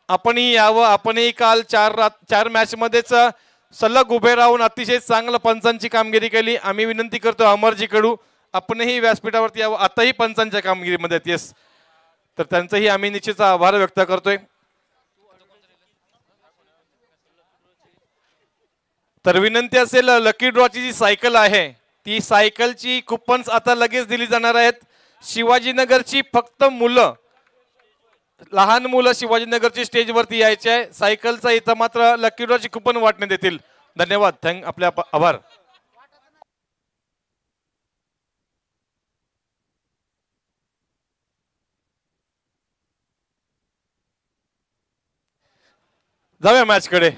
आपणही यावं. आपणही काल चार मॅच मध्येच सलग उभे राहून अतिशय चांगलं पंचांची कामगिरी केली. आम्ही विनंती करतो अमरजी कडू आपणही व्यासपीठावरती यावं. आताही पंचांच्या कामगिरीमध्ये येस तर त्यांचंही आम्ही निश्चित आभार व्यक्त करतोय. तर विनंती असेल लकी ड्रॉची जी सायकल आहे ती सायकलची कुपन्स आता लगेच दिली जाणार आहेत. शिवाजीनगरची फक्त मुलं लहान मुलं शिवाजीनगरची स्टेजवरती यायचे आहे. सायकलचा इथं मात्र लकी ड्रॉची कुपन वाटण्यात येतील. धन्यवाद. आपल्या आभार. जाऊया मॅच कडे.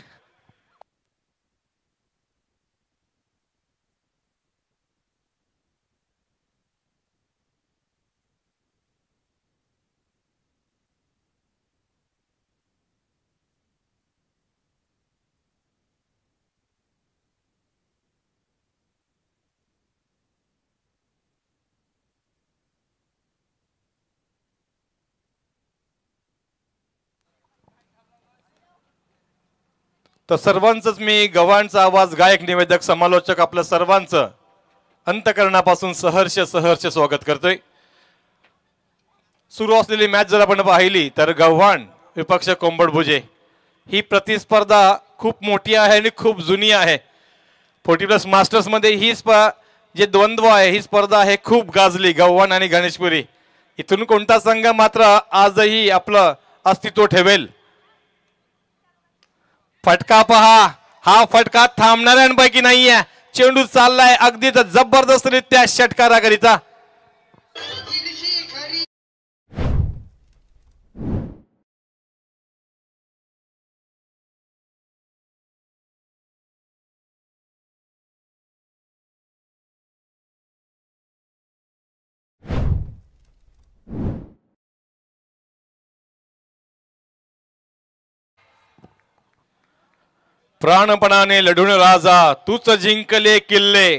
तर सर्वांचंच मी गव्हाणचा आवाज गायक निवेदक समालोचक आपलं सर्वांचं अंतकरणापासून सहर्ष स्वागत करतोय. सुरू असलेली मॅच जर आपण पाहिली तर गव्हाण विपक्ष कोंबडभुजे ही प्रतिस्पर्धा खूप मोठी आहे आणि खूप जुनी आहे. 40+ मास्टर्स मध्ये ही जे द्वंद्व आहे ही स्पर्धा आहे खूप गाजली. गव्हाण आणि गणेशपुरी इथून कोणता संघ मात्र आजही आपलं अस्तित्व ठेवेल. फटका पहा. हा फटका थांबणाऱ्यांपैकी नाहीये. चेंडू चाललाय अगदीच जबरदस्तरित्या षटकाराकरिता. प्राणपणाने लढून राजा तूच जिंकले किल्ले.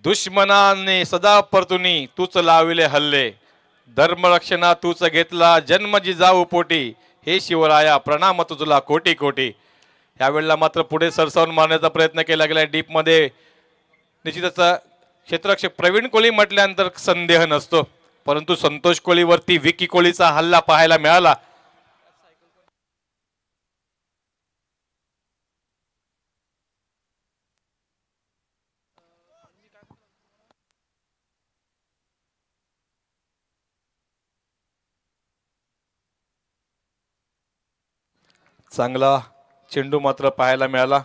दुश्मनाने सदा परतुनी तूच लाविले हल्ले. धर्मरक्षणा तूच घेतला जन्म जिजाऊ पोटी. हे शिवराया प्रणाम तुझला कोटी कोटी. यावेळेला मात्र पुढे सरसावून मारण्याचा प्रयत्न केला गेला. डीप मध्ये निश्चितच क्षेत्ररक्षक प्रवीण कोहली म्हटल्यानंतर संदेह नसतो. परंतु संतोष कोहलीवरती विकी कोहलीचा हल्ला पाहायला मिळाला. चांगला चेंडू मात्र पाहायला मिळाला.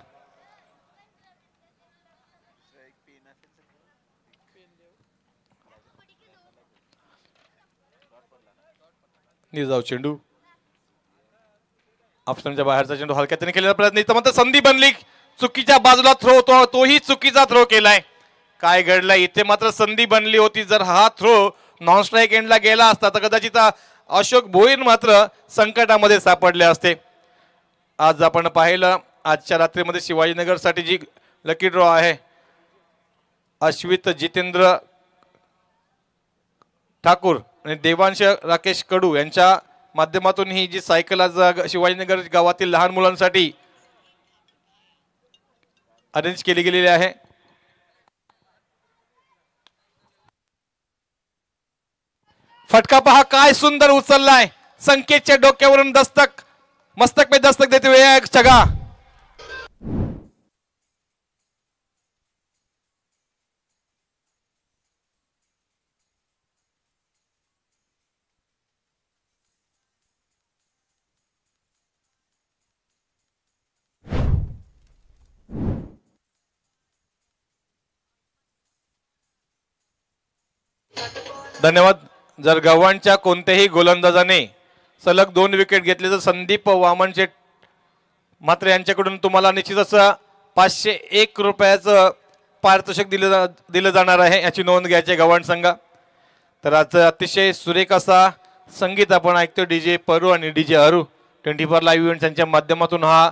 जाऊ चेंडू ऑप्शनच्या बाहेरचा चेंडू हलक्याने केलेला प्रयत्न इथं मात्र संधी बनली. चुकीच्या बाजूला थ्रो तोही चुकीचा थ्रो केलाय. काय घडलं इथे मात्र संधी बनली होती. जर हा थ्रो नॉन स्ट्राईक एंडला गेला असता तर कदाचित अशोक भोईर मात्र संकटामध्ये सापडले असते. आज आपण पाहिलं आजच्या रात्रीमध्ये शिवाजीनगरसाठी जी लकी ड्रॉ आहे अश्वित जितेंद्र ठाकूर आणि देवांश राकेश कडू यांच्या माध्यमातून ही जी सायकल आज शिवाजीनगर गावातील लहान मुलांसाठी अरेंज केली गेलेली आहे. फटका पहा काय सुंदर उचललाय. संकेतच्या डोक्यावरून दस्तक मस्तक पे दस्तक देते हुए एक चगा. धन्यवाद. जर गव्हाणच्या कोणत्याही गोलंदाजाने सलग 2 विकेट घेतले तर संदीप वामनशेठ मात्र यांच्याकडून तुम्हाला निश्चितच 501 रुपयाचं पारितोषिक दिलं जाणार आहे. याची नोंद घ्यायची गव्हाण संघ. तर आज अतिशय सुरेख असा संगीत आपण ऐकतो. डीजे परू आणि डीजे अरू 24 लाईव्ह इव्हेंट्स यांच्या माध्यमातून हा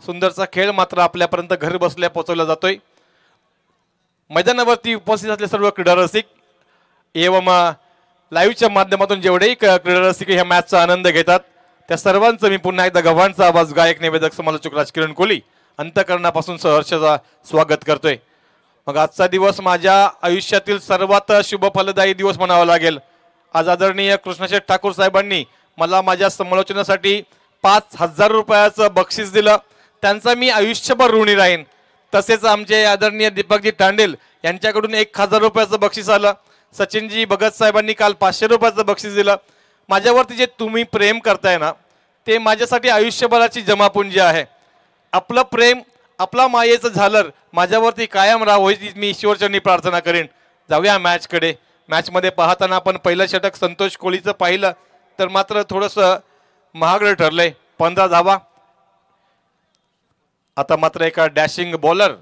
सुंदरचा खेळ मात्र आपल्यापर्यंत घर बसल्या पोहोचवला जातोय. मैदानावरती उपस्थित असलेले सर्व क्रीडा रसिक एवं लाईव्हच्या माध्यमातून जेवढेही क्रीडा रसिक ह्या मॅचचा आनंद घेतात त्या सर्वांचं मी पुन्हा एकदा गव्हाणचा आवाज गायक निवेदक समालोचक राजकिरण कोहली अंतःकरणापासून सहर्षाचं स्वागत करतोय। मग आजचा दिवस माझ्या आयुष्यातील सर्वात शुभ फलदायी दिवस म्हणावा लागेल। आज आदरणीय कृष्णशेठ ठाकूर साहेबांनी मला माझ्या समालोचनासाठी 5000 रुपयाचं बक्षीस दिलं, त्यांचा मी आयुष्यभर ऋणी राहीन। तसेच आमचे आदरणीय दीपकजी तांडेल यांच्याकडून 1000 रुपयाचं बक्षीस आलं। सचिनजी भगत साहेबांनी काल 500 रुपयाचं बक्षीस दिलं। माझ्यावरती जे तुम्ही प्रेम करताय ना, ते माझ्यासाठी आयुष्यभराची जमापुंजी आहे। आपलं प्रेम, आपला मायेचं झालर माझ्यावरती कायम राहावं ही मी ईश्वरचरणी प्रार्थना करेन। जाऊया मॅचकडे। मॅचमध्ये पाहताना आपण पहिलं षटक संतोष कोहलीचं पाहिलं तर मात्र थोडंसं महागडं ठरलंय, 15 धावा। आता मात्र एका डॅशिंग बॉलर,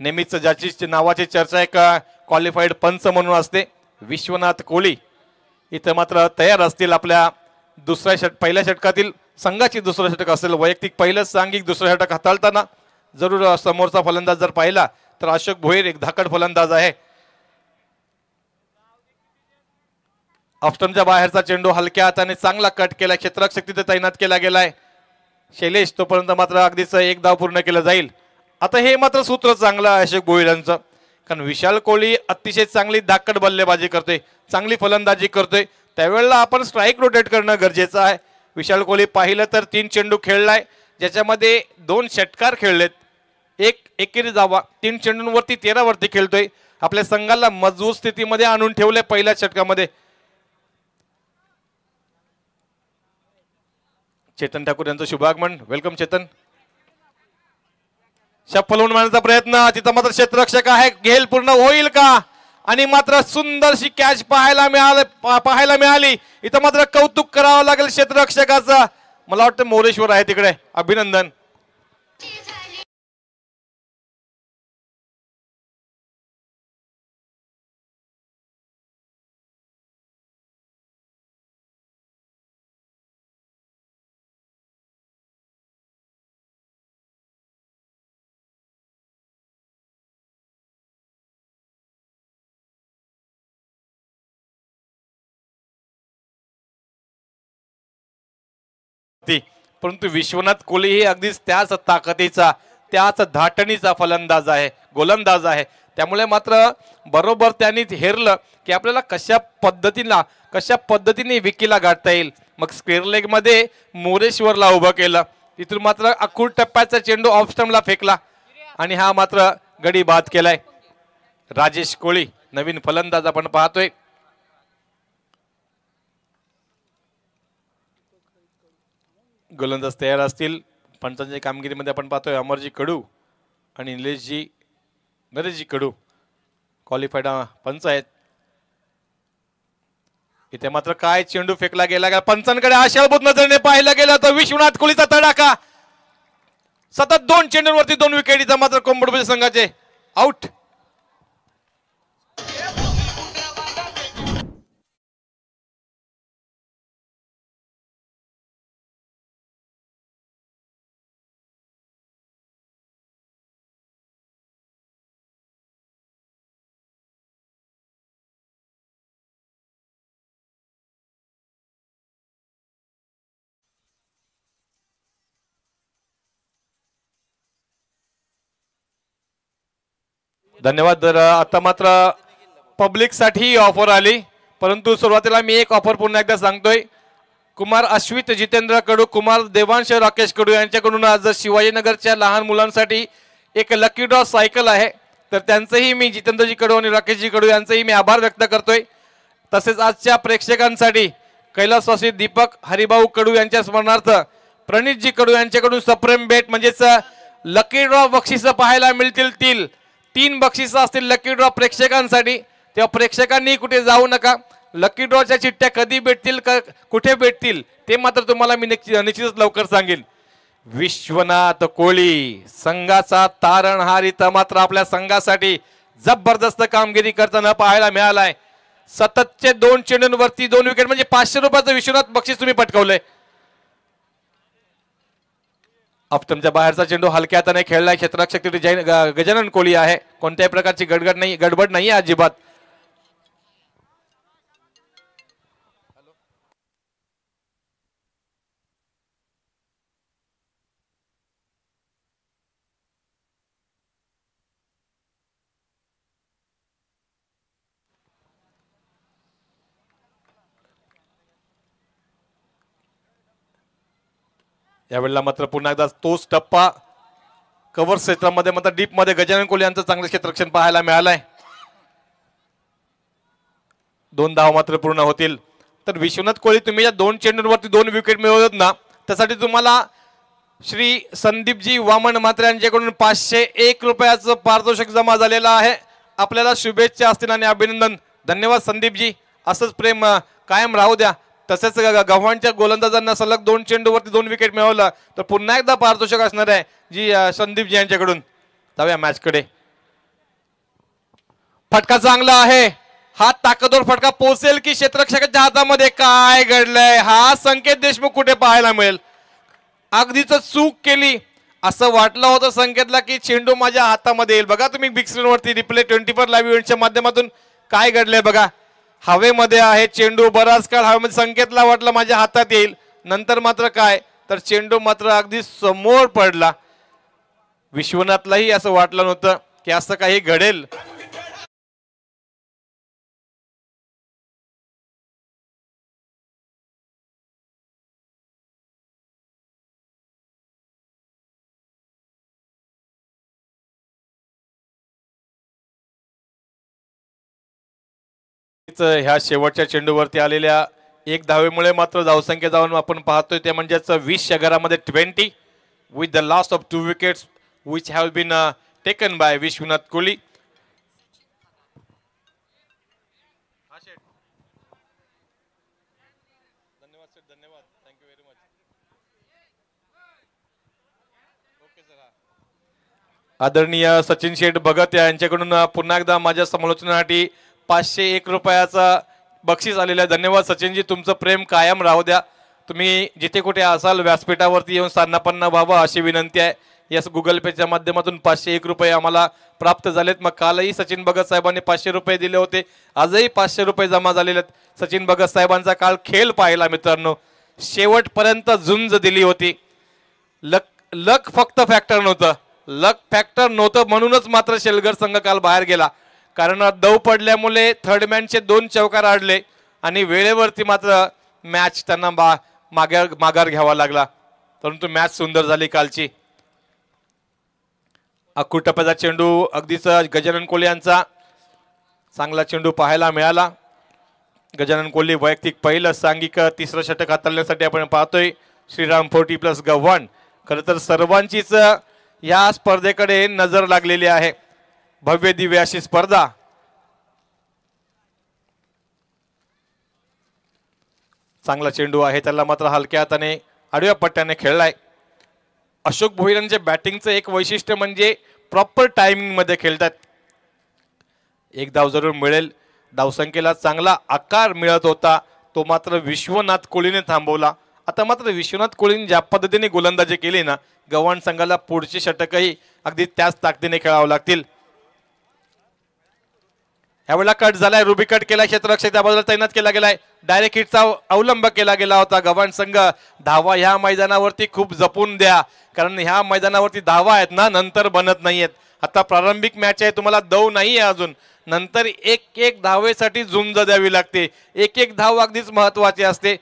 नेहमीच ज्याची नावाची चर्चा एक क्वालिफाईड पंच म्हणून असते, विश्वनाथ कोहली इथं मात्र तयार असतील। आपल्या पहिल्या षटकातील संघाची दुसरं षटक असेल। वैयक्तिक पहिलं सांघिक दुसरं षटक हाताळताना जरूर समोरचा फलंदाज जर पाहिला तर अशोक भोईर एक धाकड फलंदाज आहे। ऑफस्टंपच्या बाहेरचा चेंडू हलक्या हाताने चांगला कट केला, क्षेत्ररक्षक तिथे तैनात केला गेलाय शैलेश, तोपर्यंत मात्र अगदीच एक धाव पूर्ण केलं जाईल। आता हे मात्र सूत्र चांगलं आहे अशोक भोईर यांचं, कारण विशाल कोहली अतिशय चांगली धाकड बल्लेबाजी करतोय, चांगली फलंदाजी करतोय, त्यावेळेला आपण स्ट्राईक रोटेट करणं गरजेचं आहे। विशाल कोहली पाहिलं तर 3 चेंडू खेळलाय, ज्याच्यामध्ये 2 षटकार खेळलेत, एक एकेरी धावा, 3 चेंडूंवरती 13 वरती खेळतोय। आपल्या संघाला मजबूत स्थितीमध्ये आणून ठेवले पहिल्या षटकामध्ये। चेतन ठाकूर यांचं शुभागमन, वेलकम चेतन। शफल होऊन मारण्याचा प्रयत्न, तिथं मात्र क्षेत्ररक्षक आहे, घेल पूर्ण होईल का? आणि मात्र सुंदरशी कॅच पाहायला मिळाली। इथं मात्र कौतुक करावं लागेल क्षेत्ररक्षकाचं, मला वाटतं मोरेश्वर आहे तिकडे, अभिनंदन। परंतु विश्वनाथ कोहली हे अगदीच त्याच ताकदीचा, त्याच धाटणीचा फलंदाज आहे, गोलंदाज आहे। त्यामुळे मात्र बरोबर त्यांनी हेरलं की आपल्याला कशा पद्धतीने विकीला गाठता येईल। मग स्क्वेअर लेग मध्ये मोरेश्वरला उभं केलं, तिथून मात्र अखूड टप्प्याचा चेंडू ऑफ स्टंपला फेकला आणि हा मात्र गडी बाद केलाय। राजेश कोळी नवीन फलंदाज आपण पाहतोय। गोलंदाज तयार असतील। पंचांच्या कामगिरीमध्ये आपण पाहतोय अमरजी कडू आणि नरेशजी कडू क्वालिफाईड पंच आहेत। इथे मात्र काय चेंडू फेकला गेला, पंचांकडे आशाभूत नजरेने पाहिलं गेलं तर विश्वनाथ कोहलीचा तडाखा, सतत 2 चेंडूंवरती 2 विकेट, इथं मात्र कोंबडूच्या संघाचे आउट। धन्यवाद। आता मात्र पब्लिक साठी ऑफर आली, परंतु सुरुवातीला मी एक ऑफर पुन्हा एकदा सांगतोय। कुमार अश्वित जितेंद्र कडू, कुमार देवांश राकेश कडू यांच्याकडून आज शिवाजीनगरच्या लहान मुलांसाठी एक लकी ड्रॉ सायकल आहे, तर त्यांचंही मी जितेंद्रजी कडू आणि राकेशजी कडू यांचेही मी आभार व्यक्त करतोय। तसेच आजच्या प्रेक्षकांसाठी कैलासवासी दीपक हरिभाऊ कडू यांच्या स्मरणार्थ प्रणितजी कडू यांच्याकडून सप्रेम भेट म्हणजेच लकी ड्रॉ बक्षीस पाहायला मिळतील। 3 बक्षीस असतील लकी ड्रॉ प्रेक्षकांसाठी, तेव्हा प्रेक्षकांनी कुठे जाऊ नका। लकी ड्रॉच्या चिठ्ठ्या कधी भेटतील, कुठे भेटतील ते मात्र तुम्हाला मी निश्चितच लवकर सांगेन। विश्वनाथ कोहली संघाचा तारणहार इथं मात्र आपल्या संघासाठी जबरदस्त कामगिरी करताना पाहायला मिळालाय। सततचे 2 चेंडूंवरती 2 विकेट म्हणजे 500 रुपयाचं विश्वनाथ बक्षीस तुम्ही पटकावलंय। ऑफस्टंपच्या बाहेरचा चेंडू हलक्या हाताने खेळलाय, क्षेत्ररक्षक गजानन कोहली आहे, कोणत्याही प्रकारची गडबड नाही अजिबात। यावेळेला मात्र पुन्हा एकदा तोच टप्पा कव्हर क्षेत्रामध्ये मात्र डीप मध्ये गजानन कोहली यांचं चांगलं क्षेत्ररक्षण पाहायला मिळालंय. 2 धाव मात्र पूर्ण होतील. तर विश्वनाथ कोहली तुम्ही या 2 चेंडूंवरती 2 विकेट मिळवत ना, त्यासाठी तुम्हाला श्री संदीपजी वामन मात्रे यांच्याकडून 501 रुपयाचं पारितोषिक जमा झालेलं आहे. आपल्याला शुभेच्छा असतील आणि अभिनंदन. धन्यवाद संदीपजी. असंच प्रेम कायम राहू द्या. तसेच गव्हाणच्या गोलंदाजांना सलग 2 चेंडूवरती 2 विकेट मिळवलं तर पुन्हा एकदा पारितोषिक असणार आहे जी संदीपजी यांच्याकडून. जाऊया मॅच कडे. फटका चांगला आहे. हा ताकदवर फटका पोहोचेल की क्षेत्ररक्षकाच्या हातामध्ये? काय घडलंय? हा संकेत देशमुख कुठे पाहायला मिळेल? अगदीच चूक केली. असं वाटलं होतं संकेतला की चेंडू माझ्या हातामध्ये येईल. बघा तुम्ही बिग स्क्रीन वरती रिप्ले 24 लाईव्ह इव्हेंटच्या माध्यमातून काय घडलंय बघा. हवेमध्ये आहे चेंडू. बराच काळ हवेमध्ये संकेतला वाटलं माझ्या हातात येईल. नंतर मात्र काय तर चेंडू मात्र अगदी समोर पडला. विश्वनाथलाही असं वाटलं नव्हतं की असं काही घडेल. ह्या शेवटच्या चेंडूवरती आलेल्या 1 धावेमुळे मात्र धावसंख्या जाऊन आपण पाहतोय ते म्हणजेच 20 घरामध्ये 20 with the last of 2 wickets which have been taken by Vishwanath Kohli. आदरणीय सचिन शेठ भगत यांच्याकडून पुन्हा एकदा माझ्या समालोचनासाठी 501 रुपयाचा बक्षीस आलेलं आहे. धन्यवाद सचिनजी. तुमचं प्रेम कायम राहू द्या. तुम्ही जिथे कुठे असाल व्यासपीठावरती येऊन स्थानापन्न व्हावं अशी विनंती आहे. यास गुगल पेच्या माध्यमातून 501 रुपये आम्हाला प्राप्त झालेत. मग कालही सचिन भगत साहेबांनी 500 रुपये दिले होते. आजही 500 रुपये जमा झालेले आहेत. सचिन भगत साहेबांचा काल खेळ पाहिला मित्रांनो. शेवटपर्यंत झुंज दिली होती. लक फक्त फॅक्टर नव्हतं. लक फॅक्टर नव्हतं म्हणूनच मात्र शेलगर संघ काल बाहेर गेला. कारण दव पडल्यामुळे थर्डमॅनचे 2 चौकार आडले आणि वेळेवरती मात्र मॅच त्यांना माघार घ्यावा लागला. परंतु मॅच सुंदर झाली कालची. अख्खू टप्प्याचा चेंडू अगदीच गजानन कोहली यांचा चांगला चेंडू पाहायला मिळाला. गजानन कोहली वैयक्तिक पहिलं सांघिक 3रं षटक हाताळण्यासाठी आपण पाहतोय. श्रीराम 40+ गव्हाण. खरं तर सर्वांचीच या स्पर्धेकडे नजर लागलेली आहे. भव्य दिव्य अशी स्पर्धा. चांगला चेंडू आहे. त्याला मात्र हलक्या हाताने आडव्या पट्ट्याने खेळलाय. अशोक भोईरांच्या बॅटिंगचं एक वैशिष्ट्य म्हणजे प्रॉपर टायमिंग मध्ये खेळतात. 1 धाव जरूर मिळेल. धावसंख्येला चांगला आकार मिळत होता तो मात्र विश्वनाथ कोहलीने थांबवला. आता मात्र विश्वनाथ कोहलीने ज्या पद्धतीने गोलंदाजी केली ना, गव्हाण संघाला पुढचे षटकही अगदी त्याच ताकदीने खेळावं लागतील. यावेळेला कट झालाय. रुबी कट केला. क्षेत्ररक्षक त्या बाजूला तैनात केला गेलाय. डायरेक्ट हिटचा अवलंब केला गेला होता. गव्हाण संघ धावा ह्या मैदानावरती खूप जपून द्या. कारण ह्या मैदानावरती धावा आहेत ना नंतर बनत नाहीयेत. आता प्रारंभिक मॅच आहे. तुम्हाला दव नाही आहे अजून. नंतर एक धावेसाठी झुंज द्यावी लागते. एक धाव अगदीच महत्वाची असते.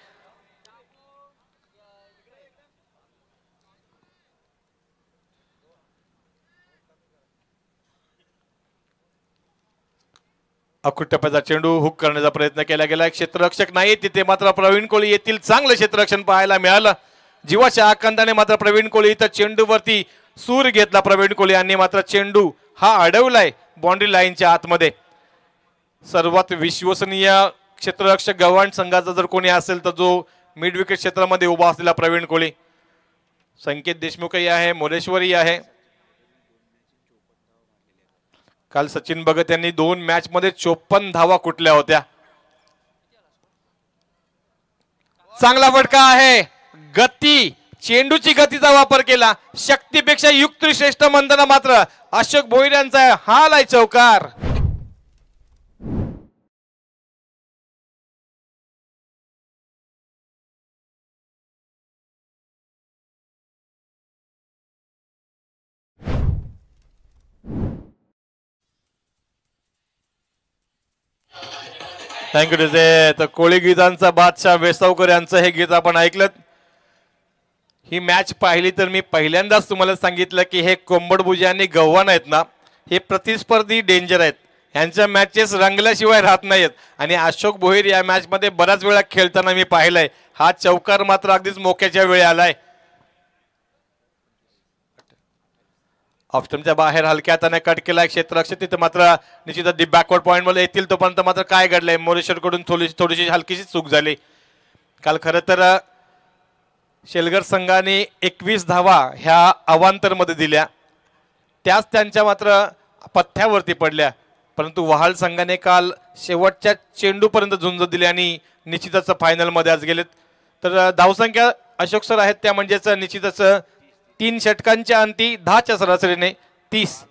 अख्खू टप्प्याचा चेंडू हुक करण्याचा प्रयत्न केला गेला. क्षेत्ररक्षक नाही तिथे मात्र प्रवीण कोहली येथील चांगलं क्षेत्ररक्षण पाहायला मिळालं. जीवाच्या आकांताने मात्र प्रवीण कोहली इथं चेंडूवरती सूर घेतला. प्रवीण कोहली यांनी मात्र चेंडू हा अडवलाय बाउंड्री लाईनच्या आतमध्ये. सर्वात विश्वसनीय क्षेत्ररक्षक गव्हाण संघाचा जर कोणी असेल तर जो मिड विकेट क्षेत्रामध्ये उभा असलेला प्रवीण कोहली. संकेत देशमुखही आहे. मोरेश्वरी आहे. काल सचिन भगत यांनी 2 मॅच मध्ये 54 धावा कुठल्या होत्या. चांगला फटका आहे. गती चेंडूची गतीचा वापर केला. शक्तीपेक्षा युक्ती श्रेष्ठ म्हणताना मात्र अशोक भोईर यांचा हाल आहे चौकार. Thank you DJ. तर कोळी गीतांचा बादशाह वेसावकर यांचं हे गीत आपण ऐकलं. ही मॅच पाहिली तर मी पहिल्यांदाच तुम्हाला सांगितलं की हे कोंबडभुजे आणि गव्हाण आहेत ना, हे प्रतिस्पर्धी डेंजर आहेत. यांच्या मॅचेस रंगल्याशिवाय राहत नाहीत. आणि अशोक भोईर या मॅचमध्ये बऱ्याच वेळा खेळताना मी पाहिलंय. हा चौकार मात्र अगदीच मोक्याच्या वेळी आलाय. ऑप्शनच्या बाहेर हलक्या हाताने कट केलाय क्षेत्ररक्षक. तिथे मात्र निश्चितच दी बॅकवर्ड पॉईंट मध्ये येतील तोपर्यंत मात्र काय घडलंय, मोरेश्वर कडून थोडीशी हलकीशी चूक झाली. काल खरं तर शेलगर संघाने 21 धावा ह्या अवांतर मध्ये दिल्या, त्याच त्यांच्या मात्र पथ्यावरती पडल्या. परंतु वहाल संघाने काल शेवटच्या चेंडूपर्यंत झुंज दिली आणि निश्चितच फायनल मध्ये आज गेलेत. तर धावसंख्या अशोक सर आहेत त्या म्हणजेच निश्चितच 3 षटकांच्या अंती 10च्या सरासरीने 30.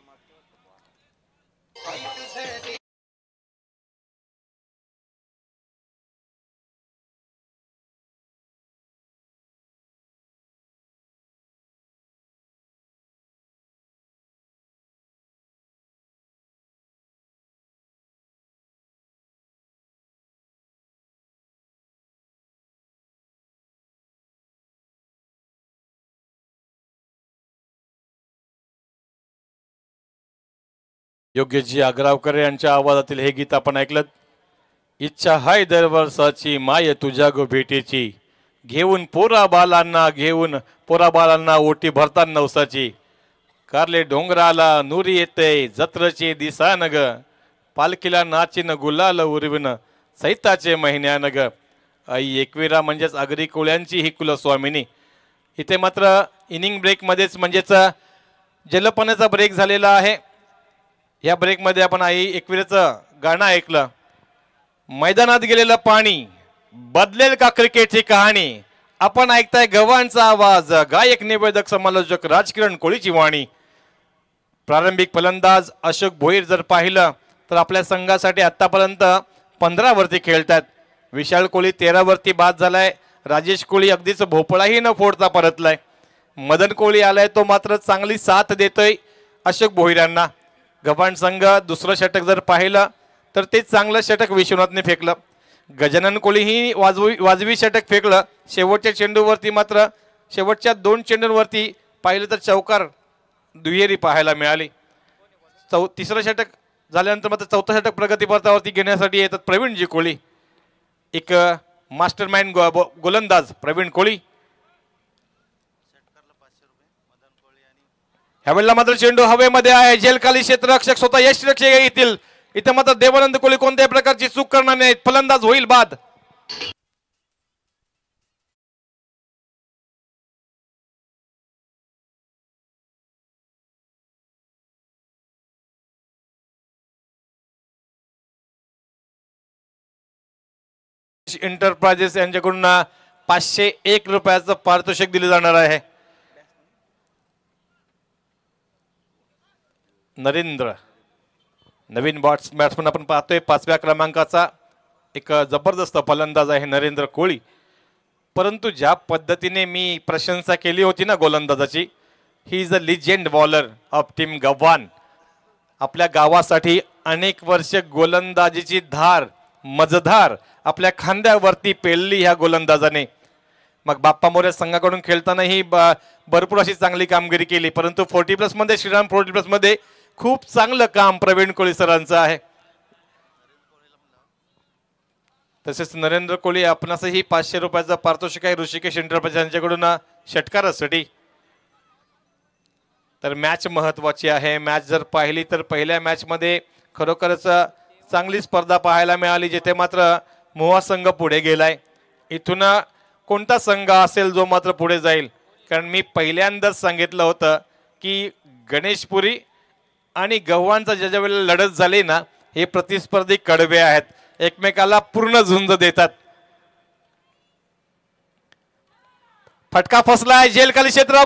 योग्यजी आग्रावकर यांच्या आवाजातील हे गीत आपण ऐकलं. इच्छा हाय दरवर्षाची माय तुझ्या गो भेटीची, घेऊन पोरा बालांना ओटी भरतात नवसाची. कारले डोंगराला नुरी येते जत्रचे दिसान ग, पालखीला नाचिन गुलाल उरविन सैताचे महिन्यान ग. आई एकविरा म्हणजेच आगरी कोळ्यांची ही कुलस्वामिनी. इथे मात्र इनिंग ब्रेक मध्येच म्हणजेच जलपाण्याचा ब्रेक झालेला आहे. या ब्रेकमध्ये आपण आई एकविरेचं गाणं ऐकलं. मैदानात गेलेलं पाणी बदलेल का क्रिकेटची कहाणी. आपण ऐकताय गव्हाणचा आवाज, गायक निवेदक समालोचक राजकिरण कोळीची वाणी. प्रारंभिक फलंदाज अशोक भोईर जर पाहिलं तर आपल्या संघासाठी आतापर्यंत 15 वरती खेळतात. विशाल कोळी 13 वरती बाद झालाय. राजेश कोळी अगदीच भोपळाही न फोडता परतलाय. मदन कोळी आलाय, तो मात्र चांगली साथ देतोय अशोक भोईरांना. गव्हाण संघ दुसरं षटक जर पाहिलं तर ते चांगलं षटक विश्वनाथने फेकलं. गजानन कोळीही वाजवी षटक फेकलं. शेवटच्या चेंडूवरती मात्र शेवटच्या 2 चेंडूंवरती पाहिलं तर चौकार दुहेरी पाहायला मिळाली. तिसरं षटक झाल्यानंतर मात्र चौथं षटक प्रगतीपथावरती घेण्यासाठी येतात प्रवीणजी कोळी. एक मास्टरमाइंड गोलंदाज प्रवीण कोळी. ह्यावेळेला मात्र चेंडू हवेमध्ये आहे. जेलखाली क्षेत्ररक्षक स्वतः यशरक्षक येतील. इथे मात्र देवानंद कोळी कोणत्याही प्रकारची चूक करणार नाहीत. फलंदाज होईल बाद. एंटरप्राइजेस यांच्याकडून 501 रुपयाचं पारितोषिक दिले जाणार आहे. नरेंद्र नवीन बॅट्समन आपण पाहतोय. 5व्या क्रमांकाचा एक जबरदस्त फलंदाज आहे नरेंद्र कोळी. परंतु ज्या पद्धतीने मी प्रशंसा केली होती ना गोलंदाजाची, he is a legend bowler of team Gavhan. आपल्या गावासाठी अनेक वर्ष गोलंदाजीची धार मजधार आपल्या खांद्यावरती पेलली ह्या गोलंदाजाने. मग बाप्पा मोरे संघाकडून खेळतानाही भरपूर अशी चांगली कामगिरी केली. परंतु 40+ मध्ये श्रीराम 40+ मध्ये खूप चांगलं काम प्रवीण कोळी सरांचं आहे. तसेच नरेंद्र कोळी आपणासही 500 रुपयाचं पारितोषिक आहे ऋषिकेश एंटरप्राइज यांच्याकडून षटकारासाठी. तर मॅच महत्वाची आहे. मॅच जर पाहिली तर पहिल्या मॅच मध्ये खरोखरच चांगली स्पर्धा पाहायला मिळाली, जिथे मात्र मोहा संघ पुढे गेलाय. इथून कोणता संघ असेल जो मात्र पुढे जाईल, कारण मी पहिल्यांदाच सांगितलं होतं की गणेशपुरी आणि गव्हाणचा ज्या वेळेला लढत झाली ना, हे प्रतिस्पर्धी कडवे आहेत, एकमेकाला पूर्ण झुंज देतात. फटका फसलाय जेलखाली क्षेत्र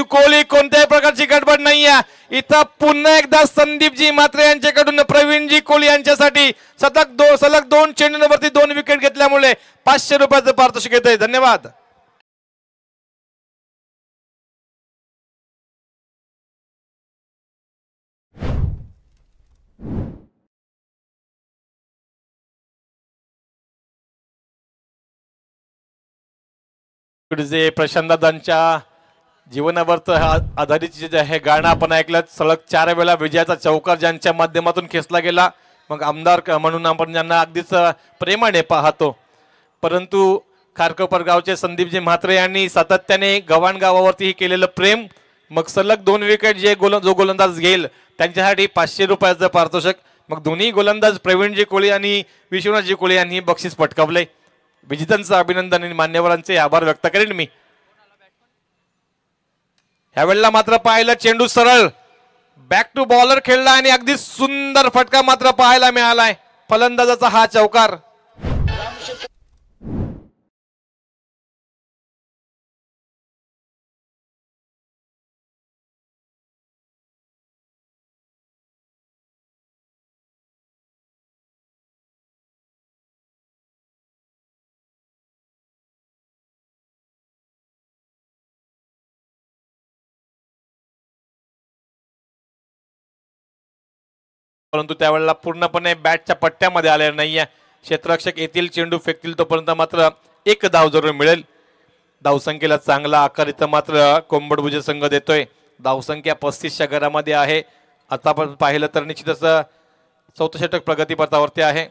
कोहली. कोणत्याही प्रकारची गडबड नाहीये इथं. पुन्हा एकदा संदीपजी मात्रे यांच्याकडून प्रवीणजी कोहली यांच्यासाठी सलग 2 चेंडूंवरती 2 विकेट घेतल्यामुळे 500 रुपयाचं पारितोषिक येतंय. धन्यवाद. जे प्रशांतदादांच्या जीवनावर आधारित जे हे गाणं आपण ऐकलं, सलग 4 वेळा विजयाचा चौकार ज्यांच्या माध्यमातून खेचला गेला, मग आमदार म्हणून आपण ज्यांना अगदीच प्रेमाने पाहतो, परंतु खारकोपर गावचे संदीपजी म्हात्रे यांनी सातत्याने गव्हाण गावावरती केलेलं प्रेम, मग सलग 2 विकेट जे जो गोलंदाज घेईल त्यांच्यासाठी 500 रुपयाचं पारितोषिक, मग दोन्ही गोलंदाज प्रवीणजी कोळी आणि विश्वनाथजी कोळी यांनी बक्षीस पटकावले. विजेत्यांचं अभिनंदन आणि मान्यवरांचे आभार व्यक्त करेन मी. ह्यावेळेला मात्र पाहिलं चेंडू सरळ बॅक टू बॉलर खेळला आणि अगदी सुंदर फटका मात्र पाहायला मिळालाय. फलंदाजाचा हा चौकार. परंतु त्यावेळेला पूर्णपणे बॅटच्या पट्ट्यामध्ये आले नाहीये. क्षेत्ररक्षक येतील, चेंडू फेकतील, तोपर्यंत मात्र 1 धाव जरूर मिळेल. धावसंख्येला चांगला आकार इथं मात्र कोंबडभुजे संघ देतोय. धावसंख्या 35च्या घरामध्ये आहे. आता आपण पाहिलं तर निश्चितच 4थं षटक प्रगतीपथावरती आहे.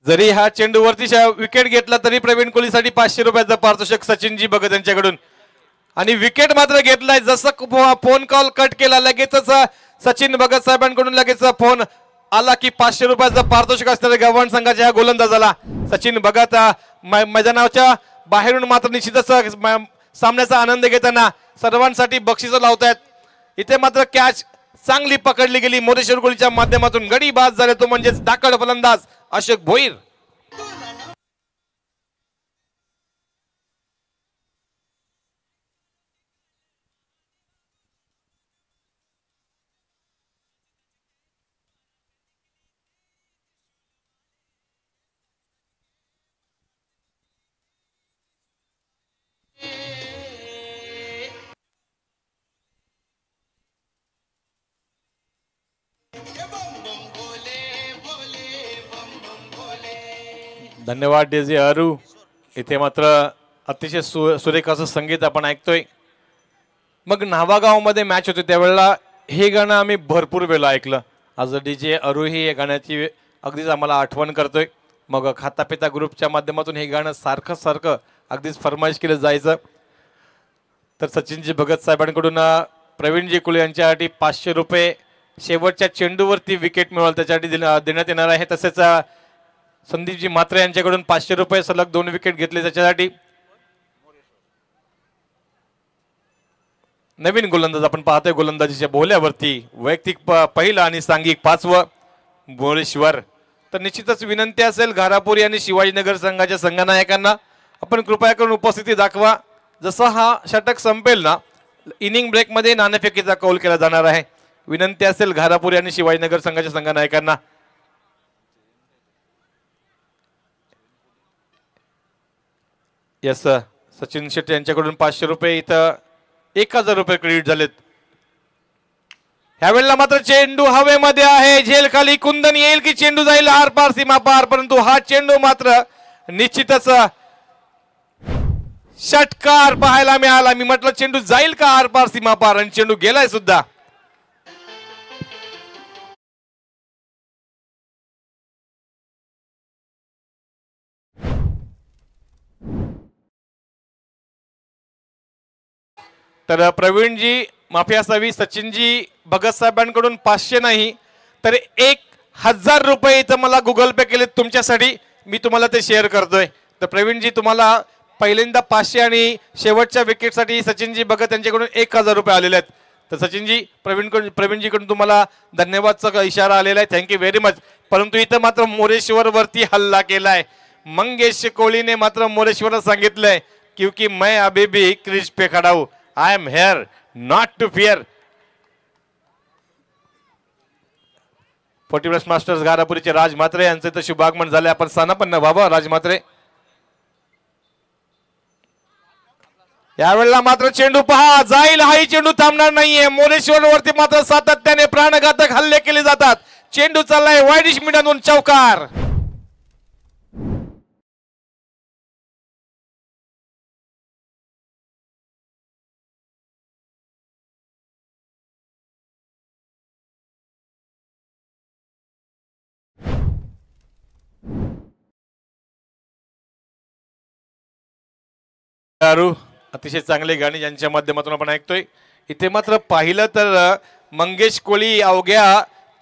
जरी हा चेंडूवरती विकेट घेतला तरी प्रवीण कोहलीसाठी 500 रुपयाचं पारितोषिक सचिनजी भगत यांच्याकडून. आणि विकेट मात्र घेतलाय. जसं फोन कॉल कट केला लगेचच सचिन भगत साहेबांकडून लगेच फोन आला की 500 रुपयाचं पारितोषिक असणाऱ्या गव्हाण संघाच्या गोलंदाजाला सचिन भगत मैदानाच्या बाहेरून मात्र निश्चितच सामन्याचा आनंद घेताना सर्वांसाठी बक्षीस लावतायत. इथे मात्र कॅच चांगली पकडली गेली मोरेश्वर कोहलीच्या माध्यमातून. गडी बाद झाले तो म्हणजेच धाकड फलंदाज अशोक भोईर. धन्यवाद डेझी अरू. इथे मात्र अतिशय सुरेख असं संगीत आपण ऐकतोय. मग नावागावमध्ये मॅच होती त्यावेळेला हे गाणं आम्ही भरपूर वेळा ऐकलं. आज डीजे अरू ही या गाण्याची अगदीच आम्हाला आठवण करतोय. मग खातापिता ग्रुपच्या माध्यमातून हे गाणं सारखं सारखं अगदीच फरमाईश केलं जायचं. तर सचिनजी भगत साहेबांकडून प्रवीणजी कुळे यांच्यासाठी 500 रुपये शेवटच्या चेंडूवरती विकेट मिळवल त्याच्यासाठी देण्यात येणार आहे. तसेच संदीपजी म्हात्रे यांच्याकडून 500 रुपये सलग 2 विकेट घेतले त्याच्यासाठी. नवीन गोलंदाज आपण पाहतोय गोलंदाजीच्या बोहल्यावरती वैयक्तिक पहिलं आणि सांघिक 5वं मोरेश्वर. तर निश्चितच विनंती असेल घारापुरी आणि शिवाजीनगर संघाच्या संघनायकांना आपण कृपया करून उपस्थिती दाखवा. जसं हा षटक संपेल ना इनिंग ब्रेक मध्ये नाणेफेकीचा कौल केला जाणार आहे. विनंती असेल घारापुरी आणि शिवाजीनगर संघाच्या संघनायकांना. यस सचिन शेट्टी यांच्याकडून 500 रुपये, इथं 1000 रुपये क्रेडिट झालेत. ह्यावेळेला मात्र चेंडू हवेमध्ये आहे. झेल खाली कुंदन येईल की चेंडू जाईल आर पार सीमा पार, परंतु हा चेंडू मात्र निश्चितच षटकार पाहायला मिळाला. मी म्हटलं चेंडू जाईल का आर पार सीमा पार आणि चेंडू गेलाय सुद्धा. तर प्रवीणजी माफी असावी, सचिनजी भगत साहेबांकडून 500 नाही तर 1000 रुपये इथं मला गुगल पे केले तुमच्यासाठी. मी तुम्हाला ते शेअर करतोय. तर प्रवीणजी तुम्हाला पहिल्यांदा 500 आणि शेवटच्या विकेटसाठी सचिनजी भगत यांच्याकडून 1000 रुपये आलेले आहेत. तर सचिनजी प्रवीणजीकडून तुम्हाला धन्यवादचा इशारा आलेला आहे. Thank you very much. परंतु इथं मात्र मोरेश्वर वरती हल्ला केलाय. मंगेश कोहलीने मात्र मोरेश्वरला सांगितलंय क्योंकि मैं अभी भी क्रीज पे खड़ा हूं, I am here not to fear. 40+ masters घारापुरीचे राज म्हात्रे यांचे तर शुभागमन झाले. आपण स्थानापन्न व्हावं राज म्हात्रे. यावेळेला मात्र चेंडू पहा जाईल, हाही चेंडू थांबणार नाहीये. मोरेश्वर वरती मात्र सातत्याने प्राणघातक हल्ले केले जातात. चेंडू चाललाय वाईडिश मिडातून चौकार. अतिशय चांगली गाणी ज्यांच्या माध्यमातून आपण ऐकतोय. इथे मात्र पाहिलं तर मंगेश कोळी अवघ्या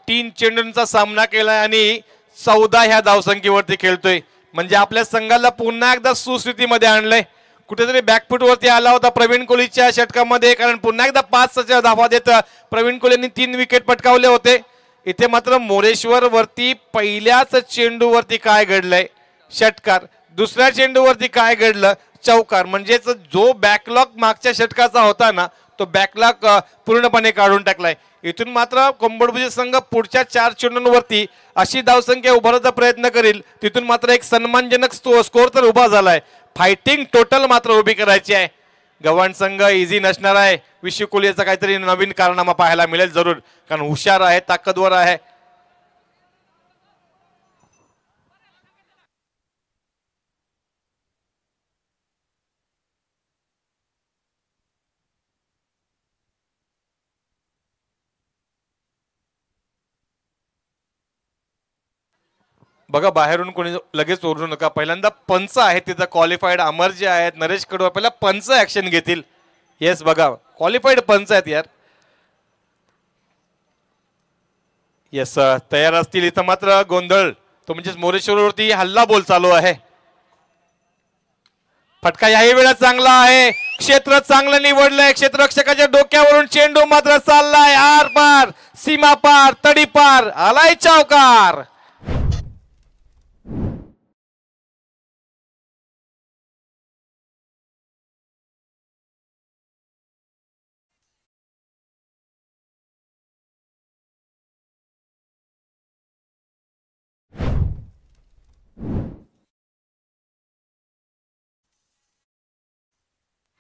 3 चेंडूंचा सामना केलाय आणि 14 ह्या धावसंख्येवरती खेळतोय. म्हणजे आपल्या संघाला पुन्हा एकदा सुस्थितीमध्ये आणलंय. कुठेतरी बॅकफूट वरती आला होता प्रवीण कोहलीच्या षटकामध्ये, कारण पुन्हा एकदा 5 धावा देत प्रवीण कोहलींनी 3 विकेट पटकावले होते. इथे मात्र मोरेश्वर वरती पहिल्याच चेंडूवरती काय घडलंय षटकार, दुसऱ्या चेंडूवरती काय घडलं चौकार. म्हणजेच जो बॅकलॉग मागच्या षटकाचा होता ना तो बॅकलॉग पूर्णपणे काढून टाकलाय. इथून मात्र कोंबडभुजे संघ पुढच्या 4 चेंडूंवरती अशी धावसंख्या उभारण्याचा प्रयत्न करील. तिथून मात्र एक सन्मानजनक स्कोर तर उभा झालाय. फायटिंग टोटल मात्र उभी करायची आहे. गव्हाण संघ इझी नसणार आहे. विशू कोहलीचा काहीतरी नवीन कारनामा पाहायला मिळेल जरूर, कारण हुशार आहे, ताकदवर आहे. बघा बाहेरून कोणी लगेच ओरडू नका. पहिल्यांदा पंच आहेत तिथं क्वालिफाईड. अमर जे आहेत, नरेश कडवा पहिला पंच ऍक्शन घेतील. येस बघा क्वालिफाईड पंच आहेत यार. येस तयार असतील. इथं मात्र गोंधळ तो म्हणजेच मोरेश्वरवरती हल्ला बोल चालू आहे. फटका याही वेळा चांगला आहे. क्षेत्र चांगलं निवडलंय. क्षेत्ररक्षकाच्या डोक्यावरून चेंडू मात्र चाललाय आर पार, सीमा पार, तडी पार, आलाय चौकार.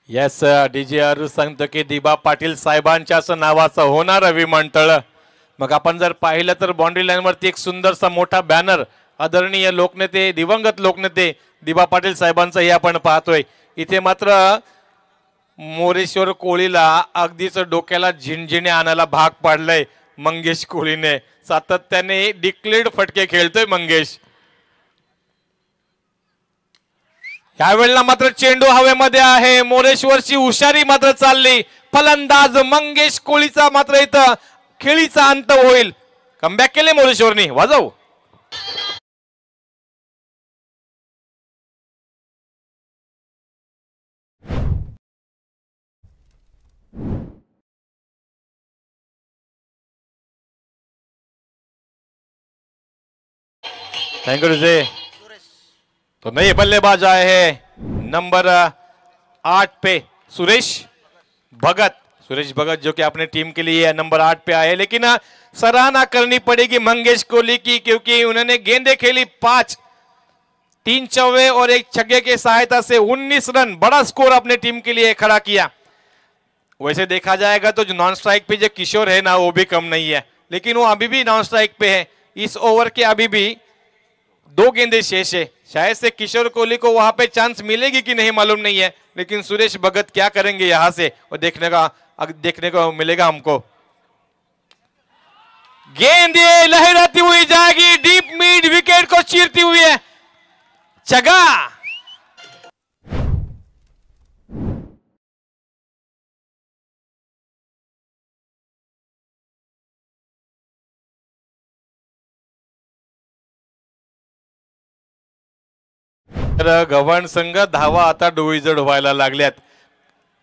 येस डीजे आरू सांगतो की दिबा पाटील साहेबांच्याच नावाचं होणार विमानतळ. मग आपण जर पाहिलं तर बाउंड्री लाईन वरती एक सुंदरसा मोठा बॅनर आदरणीय लोकनेते, दिवंगत लोकनेते दिबा पाटील साहेबांचा हे आपण पाहतोय. इथे मात्र मोरेश्वर कोहलीला अगदीच डोक्याला झिंझिण्या आणायला भाग पाडलंय मंगेश कोहलीने. सातत्याने डिक्लेअर्ड फटके खेळतोय मंगेश. यावेळेला मात्र चेंडू हवेमध्ये आहे. मोरेश्वरची हुशारी मात्र चालली. फलंदाज मंगेश कोहलीचा मात्र इथं खेळीचा अंत होईल. कमबॅक केले मोरेश्वरनी. वाजव. थैंक यू जे. तो नए बल्लेबाज आए हैं नंबर 8 पे सुरेश भगत. सुरेश भगत जो कि अपने टीम के लिए नंबर 8 पे आए. लेकिन सराहना करनी पड़ेगी मंगेश कोहली की, क्योंकि उन्होंने गेंदे खेली 5, 3 चौवे और 1 छक्के की सहायता से 19 रन, बड़ा स्कोर अपने टीम के लिए खड़ा किया. वैसे देखा जाएगा तो जो नॉन स्ट्राइक पे जो किशोर है ना वो भी कम नहीं है, लेकिन वो अभी भी नॉन स्ट्राइक पे है. इस ओवर के अभी भी 2 गेंदे शेष है. शायद से किशोर कोहली को वहां पे चांस मिलेगी कि नहीं मालूम नहीं है, लेकिन सुरेश भगत क्या करेंगे यहां से वो देखने को मिलेगा हमको. गेंद ये लहराती हुई जाएगी, डीप मिड विकेट को चीरती हुई है. छक्का. गव्हाण संघ धावा आता डोईजड व्हायला लागल्यात.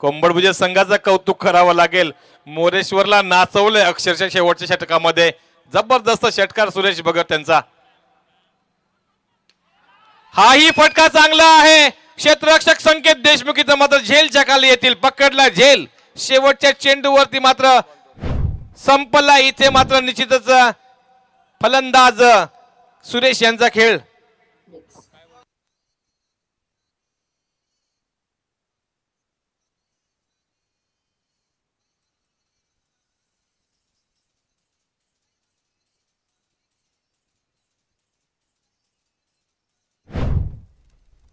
कोंबडभुजे संघाचं कौतुक करावं लागेल. मोरेश्वरला नाचवलंय अक्षरशः शेवटच्या षटकामध्ये. जबरदस्त षटकार सुरेश भगत यांचा. हाही फटका चांगला आहे. क्षेत्ररक्षक संकेत देशमुख इथं मात्र झेलच्या खाली येतील. पकडला झेल. शेवटच्या चेंडूवरती मात्र संपला. इथे मात्र निश्चितच फलंदाज सुरेश यांचा खेळ.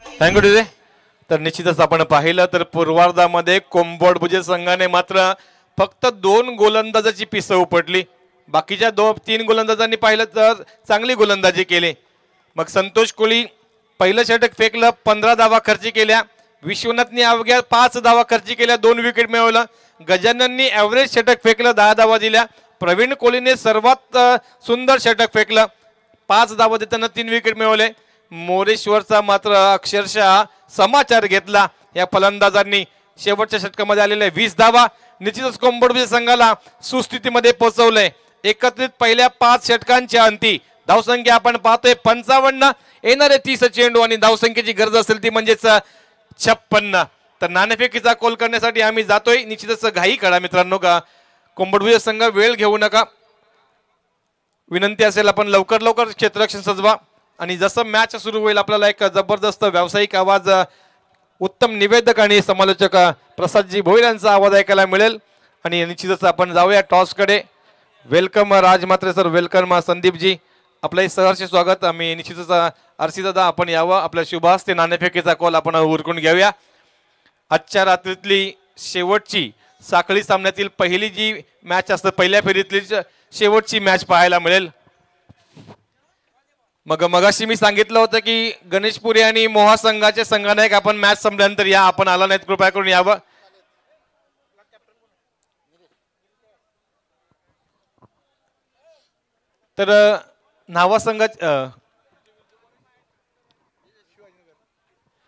Thank you DJ. तर निश्चितच आपण पाहिलं तर पूर्वार्धामध्ये कोंबड भुजे संघाने मात्र फक्त 2 गोलंदाजाची पिसं उपटली. बाकीच्या 3 गोलंदाजांनी पाहिलं तर चांगली गोलंदाजी केली. मग संतोष कोळी पहिलं षटक फेकलं, 15 धावा खर्ची केल्या. विश्वनाथनी अवघ्या 5 धावा खर्ची केल्या, 2 विकेट मिळवलं. गजानननी ॲव्हरेज षटक फेकलं, 10 धावा दिल्या. प्रवीण कोहलीने सर्वात सुंदर षटक फेकलं, 5 धावा देताना 3 विकेट मिळवले. मोरेश्वरचा मात्र अक्षरशः समाचार घेतला या फलंदाजांनी. शेवटच्या षटकामध्ये आलेल्या 20 धावा निश्चितच कोंबड संघाला सुस्थितीमध्ये पोहोचवलंय. एकत्रित पहिल्या 5 षटकांच्या अंती धावसंख्या आपण पाहतोय 55. येणारे 30 चेंडू आणि धावसंख्येची गरज असेल ती म्हणजेच 56. तर नाणेफेकीचा कॉल करण्यासाठी आम्ही जातोय. निश्चितच घाई करा मित्रांनो, का कोंबड संघ वेळ घेऊ नका. विनंती असेल आपण लवकर लवकर क्षेत्ररक्षण सजवा. आणि जसं मॅच सुरू होईल आपल्याला एक जबरदस्त व्यावसायिक आवाज, उत्तम निवेदक आणि समालोचक प्रसादजी भोईर यांचा आवाज ऐकायला मिळेल. आणि निश्चितच आपण जाऊया टॉसकडे. वेलकम राज म्हात्रे सर, वेलकम संदीपजी, आपलंही सहर्ष स्वागत. आम्ही निश्चितच आरसी दादा आपण यावं, आपल्या शुभ हस्ते नाणेफेकीचा कॉल आपण उरकून घेऊया. आजच्या रात्रीतली शेवटची साखळी सामन्यातील पहिली जी मॅच असते, पहिल्या फेरीतली शेवटची मॅच पाहायला मिळेल. मगाशी मी सांगितलं होतं की गणेशपुरी आणि मोहा संघाचे संघानायक आपण मॅच संपल्यानंतर या, आपण आला नाहीत कृपया करून यावं. तर न्हावा संघाचे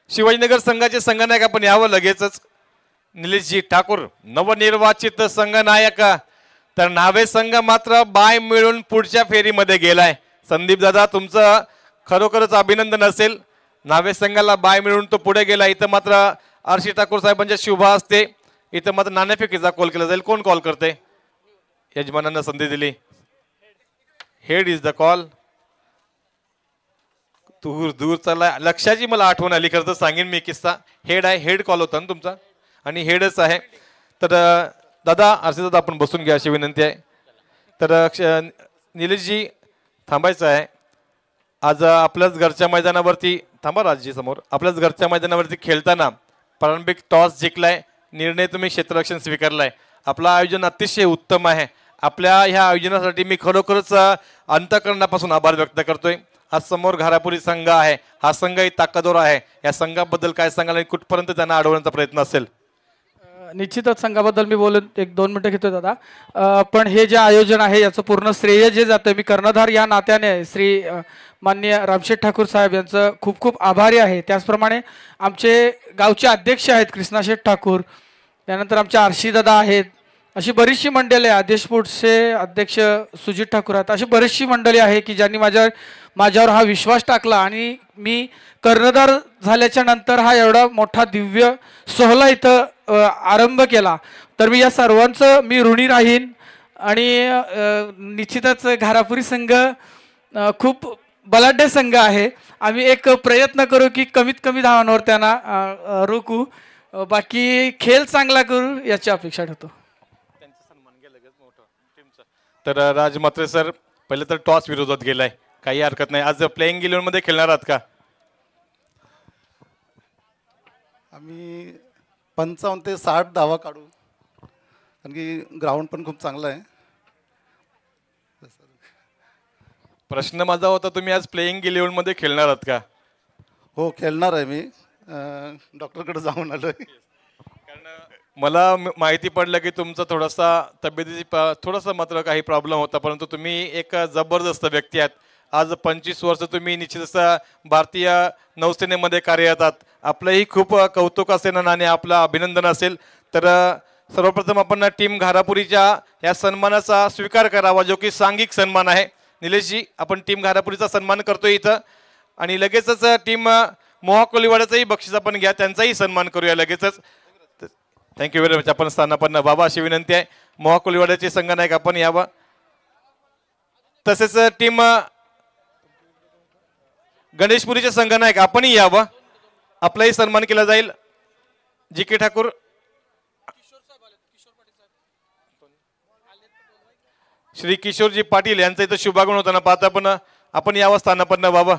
शिवाजीनगर संघाचे संघनायक आपण यावं लगेचच. निलेशजी ठाकूर नवनिर्वाचित संघनायक. तर न्हावे संघ मात्र बाय मिळून पुढच्या फेरीमध्ये गेलाय. संदीप दादा तुमचं खरोखरच अभिनंदन असेल. न्हावे संघाला बाय मिळून तो पुढे गेला. इथं मात्र आरशी ठाकूर साहेबांच्या शुभ हस्ते इथं मात्र नाणेफेकीचा कॉल केला जाईल. कोण कॉल करते? यजमानांना संधी दिली. Head is the call. दूर दूर चाललाय. लक्षाची मला आठवण आली, खरं तर सांगेन मी किस्सा. हेड आहे, हेड कॉल होता ना तुमचा आणि हेडच आहे. तर दादा आरसी दादा आपण बसून घ्या अशी विनंती आहे. तर निलेशजी थांबायचं आहे. आज आपल्याच घरच्या मैदानावरती थांबा राजजी समोर. आपल्याच घरच्या मैदानावरती खेळताना प्रारंभिक टॉस जिंकलाय, निर्णय तुम्ही क्षेत्ररक्षण स्वीकारलाय. आपलं आयोजन अतिशय उत्तम आहे. आपल्या ह्या आयोजनासाठी मी खरोखरच अंतःकरणापासून आभार व्यक्त करतोय. आज समोर घारापुरी संघ आहे, हा संघही ताकदवर आहे. या संघाबद्दल काय सांगाल आणि कुठपर्यंत त्यांना अडवण्याचा प्रयत्न असेल? निश्चितच संघाबद्दल मी बोलून 1-2 मिनिटं घेतो दादा. पण हे जे आयोजन आहे याचं पूर्ण श्रेय जे जातं, मी कर्णधार या नात्याने श्री माननीय रामशेठ ठाकूर साहेब यांचं खूप खूप आभारी आहे. त्याचप्रमाणे आमचे गावचे अध्यक्ष आहेत कृष्णाशेठ ठाकूर, त्यानंतर आमचे आरशी दादा आहेत, अशी बरीचशी मंडळी आहे. आदेशपूरचे अध्यक्ष सुजित ठाकूर आहेत. अशी बरीचशी मंडळी आहे की ज्यांनी माझ्यावर हा विश्वास टाकला आणि मी कर्णधार झाल्याच्या नंतर हा एवढा मोठा दिव्य सोहळा इथं आरंभ केला. तर मी या सर्वांचं मी ऋणी राहीन. आणि निश्चितच घारापुरी संघ खूप बलाढ्य संघ आहे. आम्ही एक प्रयत्न करू की कमीत कमी धावांवर त्यांना रोखू. बाकी खेळ चांगला करू याची अपेक्षा ठेवतो. तर राज म्हात्रे सर, पहिले तर टॉस विरोधात गेलाय, काही हरकत नाही. आज प्लेइंग 11 मध्ये खेळणार आहात का? आम्ही 55 ते 60 धावा काढू, कारण की ग्राउंड पण खूप चांगलं आहे. प्रश्न माझा होता, तुम्ही आज प्लेइंग 11 मध्ये खेळणार आहात का? हो, खेळणार आहे. मी डॉक्टरकडे जाऊन आलोय. मला माहिती पडलं की तुमचा थोडासा तब्येतीची थोडासा मात्र काही प्रॉब्लेम होता, परंतु तुम्ही एक जबरदस्त व्यक्ती आहात. आज 25 वर्ष तुम्ही निश्चितच भारतीय नौसेनेमध्ये कार्यरत आहात. आपलंही खूप कौतुक असेल आणि आपलं अभिनंदन असेल. तर सर्वप्रथम आपण टीम घारापुरीच्या या सन्मानाचा स्वीकार करावा, जो की सांघिक सन्मान आहे. निलेशजी, आपण टीम घारापुरीचा सन्मान करतोय इथं, आणि लगेचच टीम मोहा कोलीवाड्याचाही बक्षीस आपण घ्या, त्यांचाही सन्मान करूया लगेचच. Thank you very much. आपण स्थानापन्न बाबा अशी विनंती आहे. मोहा कोलीवाड्याचे संघनायक आपण यावं. तसेच टीम गणेशपुरीचे संघनायक आपणही यावं, आपलाही सन्मान केला जाईल. जी के ठाकूर, श्री किशोरजी पाटील यांचं इथं शुभागमन होताना पाहता, पण आपण यावं स्थानापन्न व्हावं.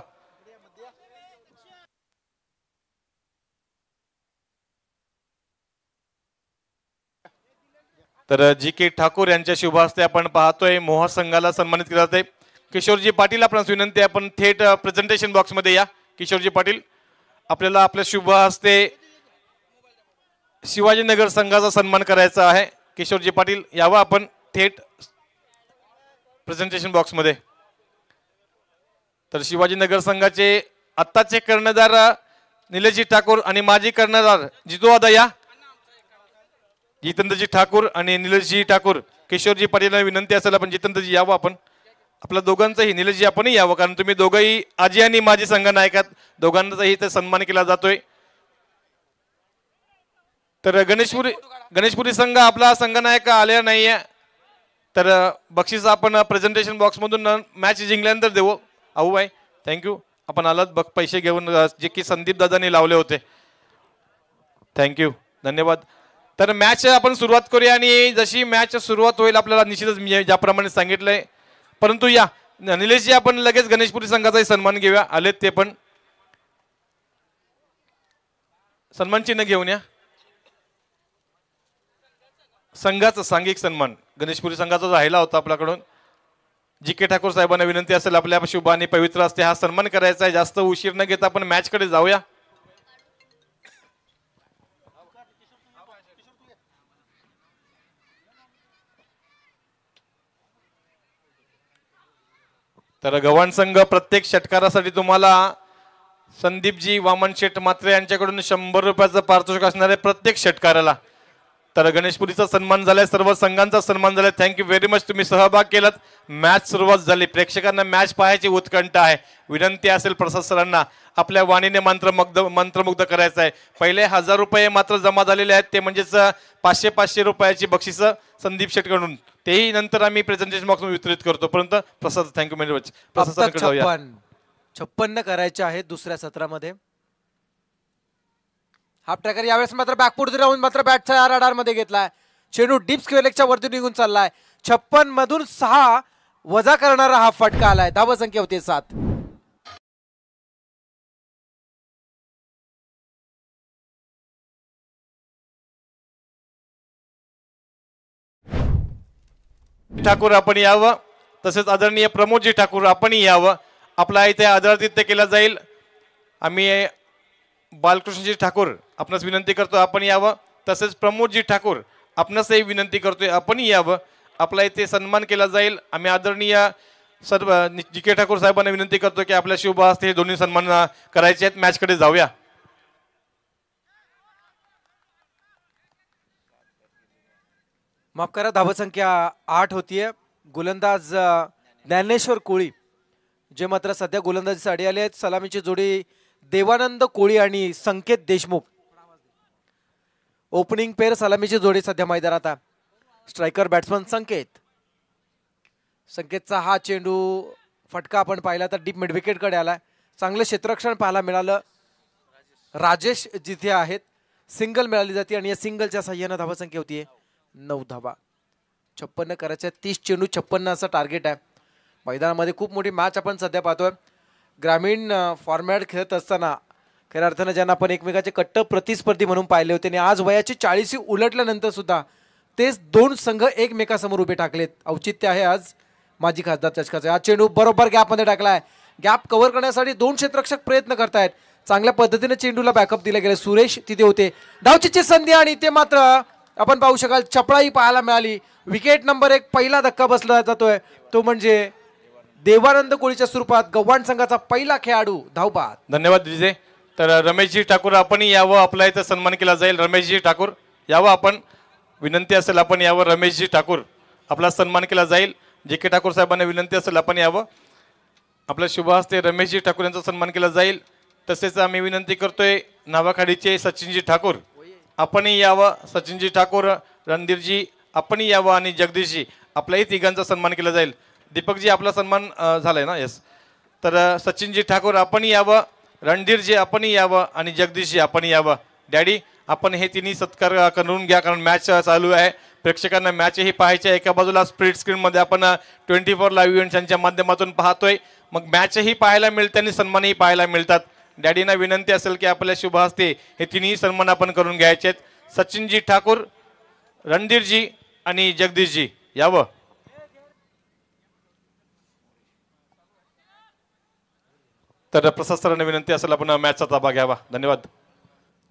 तर जी के ठाकूर यांच्या शुभ हस्ते आपण पाहतोय मोहा संघाला सन्मानित केलं जाते. किशोरजी पाटील आपणास विनंती आहे, आपण थेट प्रेझेंटेशन बॉक्स मध्ये या. किशोरजी पाटील, आपल्याला आपल्या शुभ हस्ते शिवाजीनगर संघाचा सन्मान करायचा आहे. किशोरजी पाटील यावं आपण थेट प्रेझेंटेशन बॉक्स मध्ये. तर शिवाजीनगर संघाचे आत्ताचे कर्णधार निलेशजी ठाकूर आणि माजी कर्णधार जितू या. जितेंद्रजी ठाकूर आणि निलेशजी ठाकूर. किशोरजी पाटील विनंती असेल आपण जितेंद्रजी यावं, आपण आपल्या दोघांचंही. निलेशजी आपणही यावं, कारण तुम्ही दोघंही आजी आणि माजी संघनायक आहात. दोघांचाही ते सन्मान केला जातोय. तर गणेशपुरी संघ आपला संघनायक आलेला नाहीये, तर बक्षीस आपण प्रेझेंटेशन बॉक्स मधून मॅच जिंकल्यानंतर देऊ. अहो बाई थँक्यू, आपण आलात पैसे घेऊन, जे की संदीप दादांनी लावले होते. थँक्यू, धन्यवाद. तर मॅच आपण सुरुवात करूया, आणि जशी मॅच सुरुवात होईल आपल्याला निश्चितच मी ज्याप्रमाणे सांगितलंय, परंतु या निलेशजी आपण लगेच गणेशपुरी संघाचाही सन्मान घेऊया. आलेत ते पण, सन्मान चिन्ह घेऊन या. संघाचा सांघिक सन्मान गणेशपुरी संघाचा राहिला होता आपल्याकडून. जी के ठाकूर साहेबांना विनंती असेल आपल्या शुभ आणि पवित्र असते हा सन्मान करायचा आहे. जास्त उशीर न घेता आपण मॅच कडे जाऊया. तर गव्हाण संघ प्रत्येक षटकारासाठी तुम्हाला संदीपजी वामन शेठ मात्रे यांच्याकडून 100 रुपयाचं पारितोषिक असणार आहे प्रत्येक षटकाराला. तर गणेशपुरीचा सन्मान झालाय, सर्व संघांचा सन्मान झालाय. थँक्यू व्हेरी मच, तुम्ही सहभाग केलात. मॅच सुरुवात झाली, प्रेक्षकांना मॅच पाहायची उत्कंठा आहे. विनंती असेल प्रसाद सरांना आपल्या वाणीने मंत्रमुग्ध करायचं आहे. पहिले 1000 रुपये मात्र जमा झालेले आहेत, ते म्हणजेच 500 रुपयाची बक्षीस संदीप शेटकडून. तेही नंतर आम्ही प्रेझेंटेशन बॉक्स वितरित करतो. परंतु प्रसाद थँक्यू व्हेरी मच. प्रसाद सरांकडे जाऊया. 56 करायचे आहेत दुसऱ्या सत्रामध्ये. हाफ ट्रॅकर यावेळेस मात्र बॅकफूट राहून मात्र बॅटच्या रडार मध्ये घेतलाय. चेंडू डीप स्क्वेअरच्या वरती निघून चाललाय. 56 मधून 6 वजा करणारा हा फटका आलाय. धाव संख्या होती 7. ठाकूर आपण यावं, तसेच आदरणीय प्रमोदजी ठाकूर आपणही यावं. आपला इथे आदरातिथ्य केला जाईल. आम्ही बालकृष्णजी ठाकूर आपणास विनंती करतो आपण यावं, तसेच प्रमोदजी ठाकूर आपणासही विनंती करतोय आपणही यावं. आपला इथे सन्मान केला जाईल. आम्ही आदरणीय सर्व जी के ठाकूर साहेबांना विनंती करतो की आपल्या शुभ हस्ते हे दोन्ही सन्मान करायचे आहेत. मॅच कडे जाऊया. माफ करा, धावसंख्या 8 होतीये. गोलंदाज ज्ञानेश्वर कोळी जे मात्र सध्या गोलंदाजीसाठी आले आहेत. सलामीची जोडी देवानंद कोळी आणि संकेत देशमुख. ओपनिंग पेअर सलामीची जोडी सध्या मैदानात आहे. स्ट्रायकर बॅट्समन संकेतचा हा चेंडू फटका आपण पाहिला तर डीप मिड विकेट कडे आलाय. चांगलं क्षेत्ररक्षण पाहायला मिळालं. राजेश जिथे आहेत सिंगल मिळाली जाते आणि या सिंगलच्या साह्याने धावसंख्या होतीये 9 धावा. 56 करायच्या 30 चेंडू 56 असं टार्गेट आहे. मैदानामध्ये खूप मोठी मॅच आपण सध्या पाहतोय. ग्रामीण फॉर्मॅट खेळत असताना खऱ्या अर्थानं ज्यांना आपण एकमेकाचे कट्ट प्रतिस्पर्धी म्हणून पाहिले होते आणि आज वयाची 40 उलटल्यानंतर सुद्धा तेच 2 संघ एकमेकासमोर उभे टाकलेत. औचित्य आहे आज माजी खासदार चषकाचा. हा चेंडू बरोबर गॅपमध्ये टाकलाय. गॅप कव्हर करण्यासाठी 2 क्षेत्ररक्षक प्रयत्न करतायत. चांगल्या पद्धतीने चेंडूला बॅकअप दिले गेले. सुरेश तिथे होते. धावचीची संधी आणि ते मात्र आपण पाहू शकाल चपळाई पाहायला मिळाली. विकेट नंबर 1 पहिला धक्का बसला जातोय तो म्हणजे देवानंद कोळीच्या स्वरूपात गव्हाण संघाचा पहिला खेळाडू धावपात. धन्यवाद विजय. तर रमेशजी ठाकूर आपण यावं, आपला इथं सन्मान केला जाईल. रमेशजी ठाकूर यावं, आपण विनंती असेल आपण यावं. रमेशजी ठाकूर आपला सन्मान केला जाईल. जे के ठाकूर साहेबांना विनंती असेल आपण यावं. आपल्या शुभ हस्ते रमेशजी ठाकूर यांचा सन्मान केला जाईल. तसेच आम्ही विनंती करतोय नावाखाडीचे सचिनजी ठाकूर आपणही यावं. सचिनजी ठाकूर, रणधीरजी आपणही यावं आणि जगदीशजी आपल्याही तिघांचा सन्मान केला जाईल. दीपकजी आपला सन्मान झालाय ना? येस. तर सचिनजी ठाकूर आपण यावं, रणधीरजी आपण यावं आणि जगदीशजी आपण यावं. डॅडी आपण हे तिन्ही सत्कार करून घ्या, कारण मॅच चालू आहे. प्रेक्षकांना मॅचही पाहायचे आहे. एका बाजूला स्प्लिट स्क्रीनमध्ये आपण 24 लाईव्ह इव्हेंट्सच्या माध्यमातून पाहतोय. मग मॅचही पाहायला मिळते आणि सन्मानही पाहायला मिळतात. डॅडींना विनंती असेल की आपल्या शुभ हस्ते हे तिन्ही सन्मान आपण करून घ्यायचे आहेत. सचिनजी ठाकूर, रणधीरजी आणि जगदीशजी यावं. तर प्रसाद सरांना विनंती असेल आपण मॅचचा ताबा घ्यावा. धन्यवाद.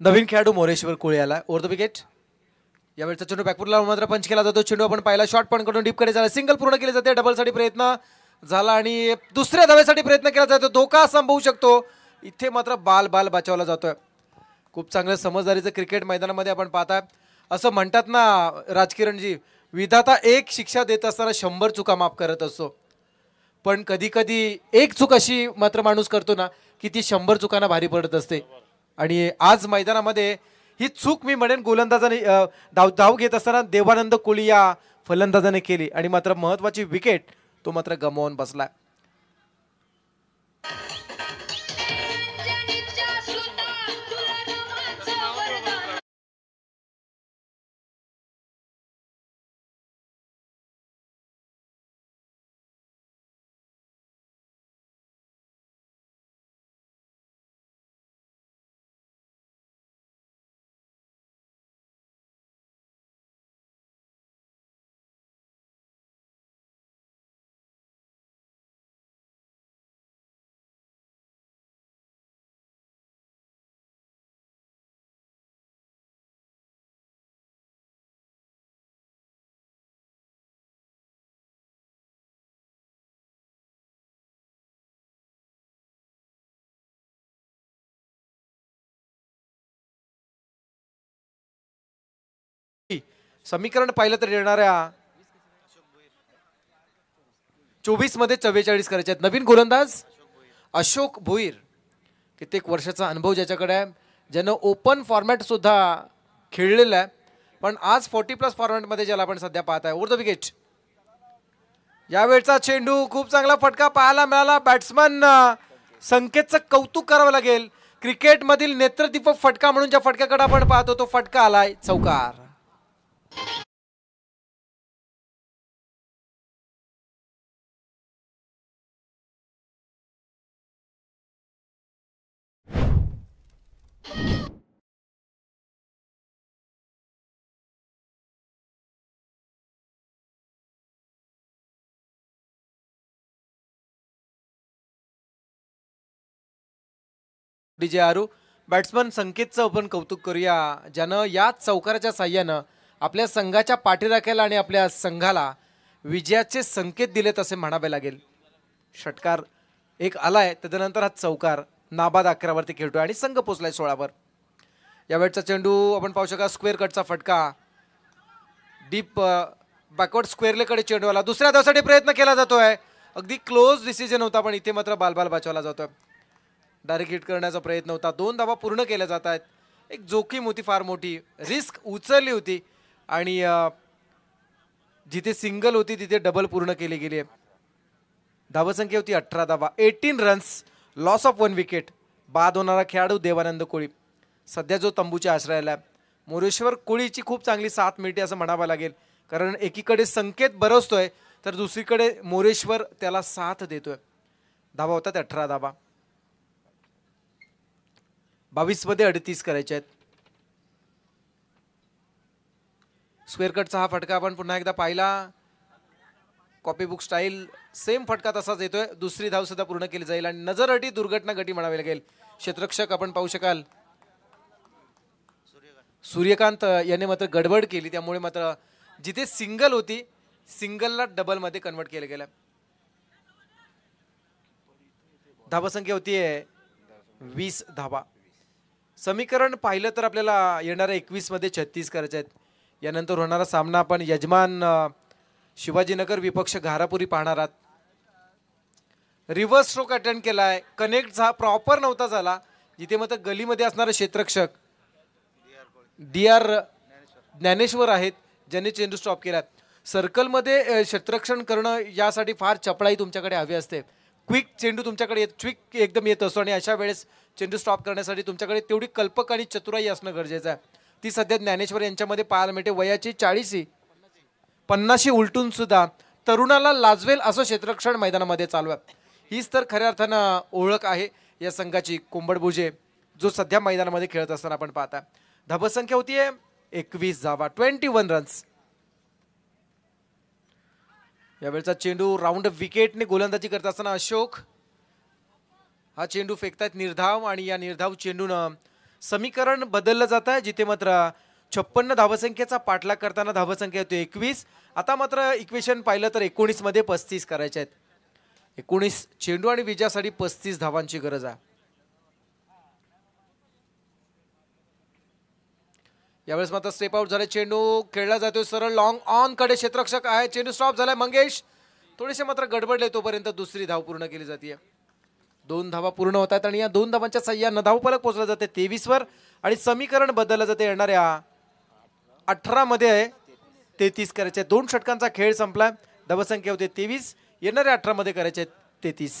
नवीन खेळाडू मोरेश्वर कोळी आला ओव्हर द विकेट. यावेळेचा चेंडू बॅकफुटला मात्र पंच केला जातो. चेंडू आपण पाहिला शॉट पण कडून डीपकडे झाला. सिंगल पूर्ण केले जाते. डबलसाठी प्रयत्न झाला आणि दुसऱ्या धावेसाठी प्रयत्न केला जातो. धोका संभवू शकतो. इथे मात्र बाल बचावला जातोय. खूप चांगल्या समजदारीचं क्रिकेट मैदानामध्ये आपण पाहताय. असं म्हणतात ना राजकिरणजी, विधाता एक शिक्षा देत असताना 100 चुका माफ करत असतो. पण कधी कधी एक चूक अशी मात्र माणूस करतो ना की ती 100 चुकांना भारी पडत असते. आणि आज मैदानामध्ये ही चूक मी म्हणेन गोलंदाजाने धाव घेत असताना देवानंद कोळी या फलंदाजाने केली आणि मात्र महत्वाची विकेट तो मात्र गमावून बसला. समीकरण पाहिलं तर येणाऱ्या 24 मध्ये 44 करायचे आहेत. नवीन गोलंदाज अशोक भोईर, कित्येक वर्षाचा अनुभव ज्याच्याकडे आहे, ज्यानं ओपन फॉर्मॅट सुद्धा खेळलेला आहे. पण आज 40+ फॉर्मॅटमध्ये ज्याला आपण सध्या पाहत आहे. Over the wicket. यावेळचा चेंडू खूप चांगला फटका पाहायला मिळाला. बॅट्समन संकेतचं कौतुक करावं लागेल. क्रिकेटमधील नेत्रदीपक फटका म्हणून ज्या फटक्याकडे आपण पाहतो तो फटका आलाय चौकार. डीजे आरू, बॅट्समन संकेतचं आपण कौतुक करूया, ज्यानं या चौकाराच्या साह्यानं आपल्या संघाच्या पाठीराख्याला आणि आपल्या संघाला विजयाचे संकेत दिलेत असे म्हणावे लागेल. षटकार एक आलाय, त्यानंतर हा चौकार नाबाद 11 वरती खेळतोय आणि संघ पोचलाय 16 वर. यावेळचा चेंडू आपण पाहू शकता स्क्वेअर कटचा फटका. डीप बॅकवर्ड स्क्वेअरलेकडे चेंडू आला. दुसऱ्या धावसाठी प्रयत्न केला जातोय. अगदी क्लोज डिसिजन होता पण इथे मात्र बाल बचावला जातोय. डायरेक्ट हिट करण्याचा प्रयत्न होता. 2 धावा पूर्ण केल्या जात आहेत. एक जोखीम होती, फार मोठी रिस्क उचलली होती आणि जिथे सिंगल होती तिथे डबल पूर्ण केली गेली आहे. धावसंख्या होती 18 धावा, 18 रन्स, लॉस ऑफ 1 विकेट. बाद होणारा खेळाडू देवानंद कोळी सध्या जो तंबूच्या आश्रयाला आहे. मोरेश्वर कोळीची खूप चांगली साथ मिळते असं म्हणावं लागेल, कारण एकीकडे संकेत बरसतोय तर दुसरीकडे मोरेश्वर त्याला साथ देतोय. धावा होतात 18 धावा. 22 मध्ये 38 करायचे आहेत. स्क्वेअर कटचा हा फटका आपण पुन्हा एकदा पाहिला. कॉपी बुक स्टाईल सेम फटका तसाच येतोय. दुसरी धाव सुद्धा पूर्ण केली जाईल आणि नजरअटी दुर्घटना गटी म्हणावी लागेल. क्षेत्ररक्षक आपण पाहू शकाल सूर्यकांत याने मात्र गडबड केली, त्यामुळे मात्र जिथे सिंगल होती सिंगलला डबल मध्ये कन्वर्ट केलं गेलं. धावसंख्या होती 20 धावा. समीकरण पाहिलं तर आपल्याला येणाऱ्या 21 मध्ये 36 करायचे आहेत. यानंतर होणारा सामना आपण यजमान शिवाजीनगर विपक्ष घारापुरी पाहणार आहात. रिव्हर्स स्ट्रोक अटेंड केलाय. कनेक्ट प्रॉपर नव्हता झाला. जिथे मात्र गलीमध्ये असणारे क्षेत्ररक्षक DR ज्ञानेश्वर आहेत ज्यांनी चेंडू स्टॉप केला. सर्कलमध्ये क्षेत्ररक्षण करणं यासाठी फार चपळाई तुमच्याकडे हवी असते. क्विक चेंडू तुमच्याकडे क्विक एकदम येत असतो आणि अशा वेळेस चेंडू स्टॉप करण्यासाठी तुमच्याकडे तेवढी कल्पक आणि चतुराई असणं गरजेचं आहे. ती सध्या ज्ञानेश्वर यांच्यामध्ये पाहायला मिळते. वयाची 40 50 उलटून सुद्धा तरुणाला लाजवेल असं क्षेत्ररक्षण मैदानामध्ये चालू आहे. हीच तर खऱ्या अर्थानं ओळख आहे या संघाची. कोंबडभुजे जो सध्या मैदानामध्ये खेळत असताना आपण पाहता. धाबसंख्या होतीये 21 धावा, 21 रन्स. यावेळचा चेंडू राऊंड विकेटने गोलंदाजी करत असताना अशोक हा चेंडू फेकतायत निर्धाव आणि या निर्धाव चेंडून समीकरण बदललं जात आहे. जिथे मात्र 56 धावसंख्येचा पाठलाग करताना धावसंख्या होती 21. आता मात्र इक्वेशन पाहिलं तर 19 मध्ये 35 करायचे आहेत. 19 चेंडू आणि विजयासाठी 35 धावांची गरज आहे. यावेळेस मात्र स्टेप आउट झाले. चेंडू खेळला जातोय सरळ लॉंग ऑन कडे. क्षेत्ररक्षक आहे. चेंडू स्टॉप झालाय. मंगेश थोडेसे मात्र गडबडले तोपर्यंत दुसरी धाव पूर्ण केली जाते. 2 धावा पूर्ण होत आहेत आणि या 2 धावांच्या सहाय्यानं धावफलक पोहोचला जाते 23 वर आणि समीकरण बदललं जाते. येणाऱ्या 18 मध्ये 33 करायचे. 2 षटकांचा खेळ संपला. धावसंख्या होते 23. येणाऱ्या 18 मध्ये करायचे 33.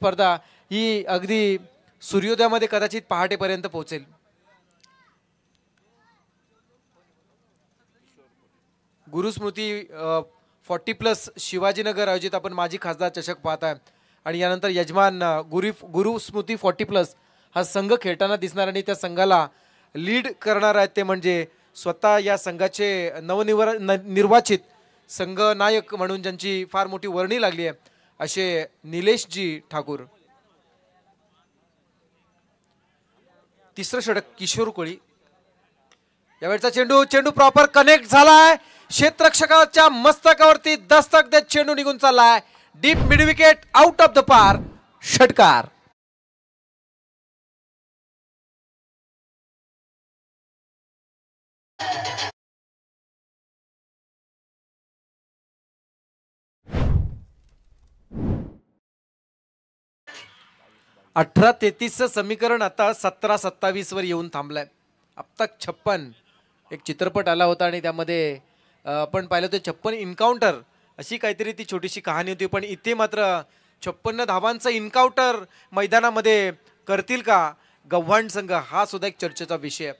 स्पर्धा ही अगदी सूर्योदयामध्ये कदाचित पहाटेपर्यंत पोहोचेल. गुरुस्मृती 40+ शिवाजीनगर आयोजित आपण माजी खासदार चषक पाहताय आणि यानंतर यजमान गुरुस्मृती 40+ हा संघ खेळताना दिसणार आणि त्या संघाला लीड करणार आहेत ते म्हणजे स्वतः या संघाचे निर्वाचित संघ नायक म्हणून ज्यांची फार मोठी वर्णी लागली आहे असे निलेशजी ठाकूर. तिसरं षटक किशोर कोळी. यावेळचा चेंडू प्रॉपर कनेक्ट झालाय. क्षेत्ररक्षकाच्या मस्तकावरती दस्तक देत चेंडू निघून चाललाय. Deep mid wicket out of the पार. षटकार. अठरा 33चं समीकरण आता 17-27 वर येऊन थांबलंय. अब तक 56 एक चित्रपट आला होता आणि त्यामध्ये आपण पाहिलं होतं 56 इन्काउंटर अशी काहीतरी ती छोटीशी कहाणी होती. पण इथे मात्र 56 धावांचं इन्काउंटर मैदानामध्ये करतील का गव्हाण संघ हा सुद्धा एक चर्चेचा विषय.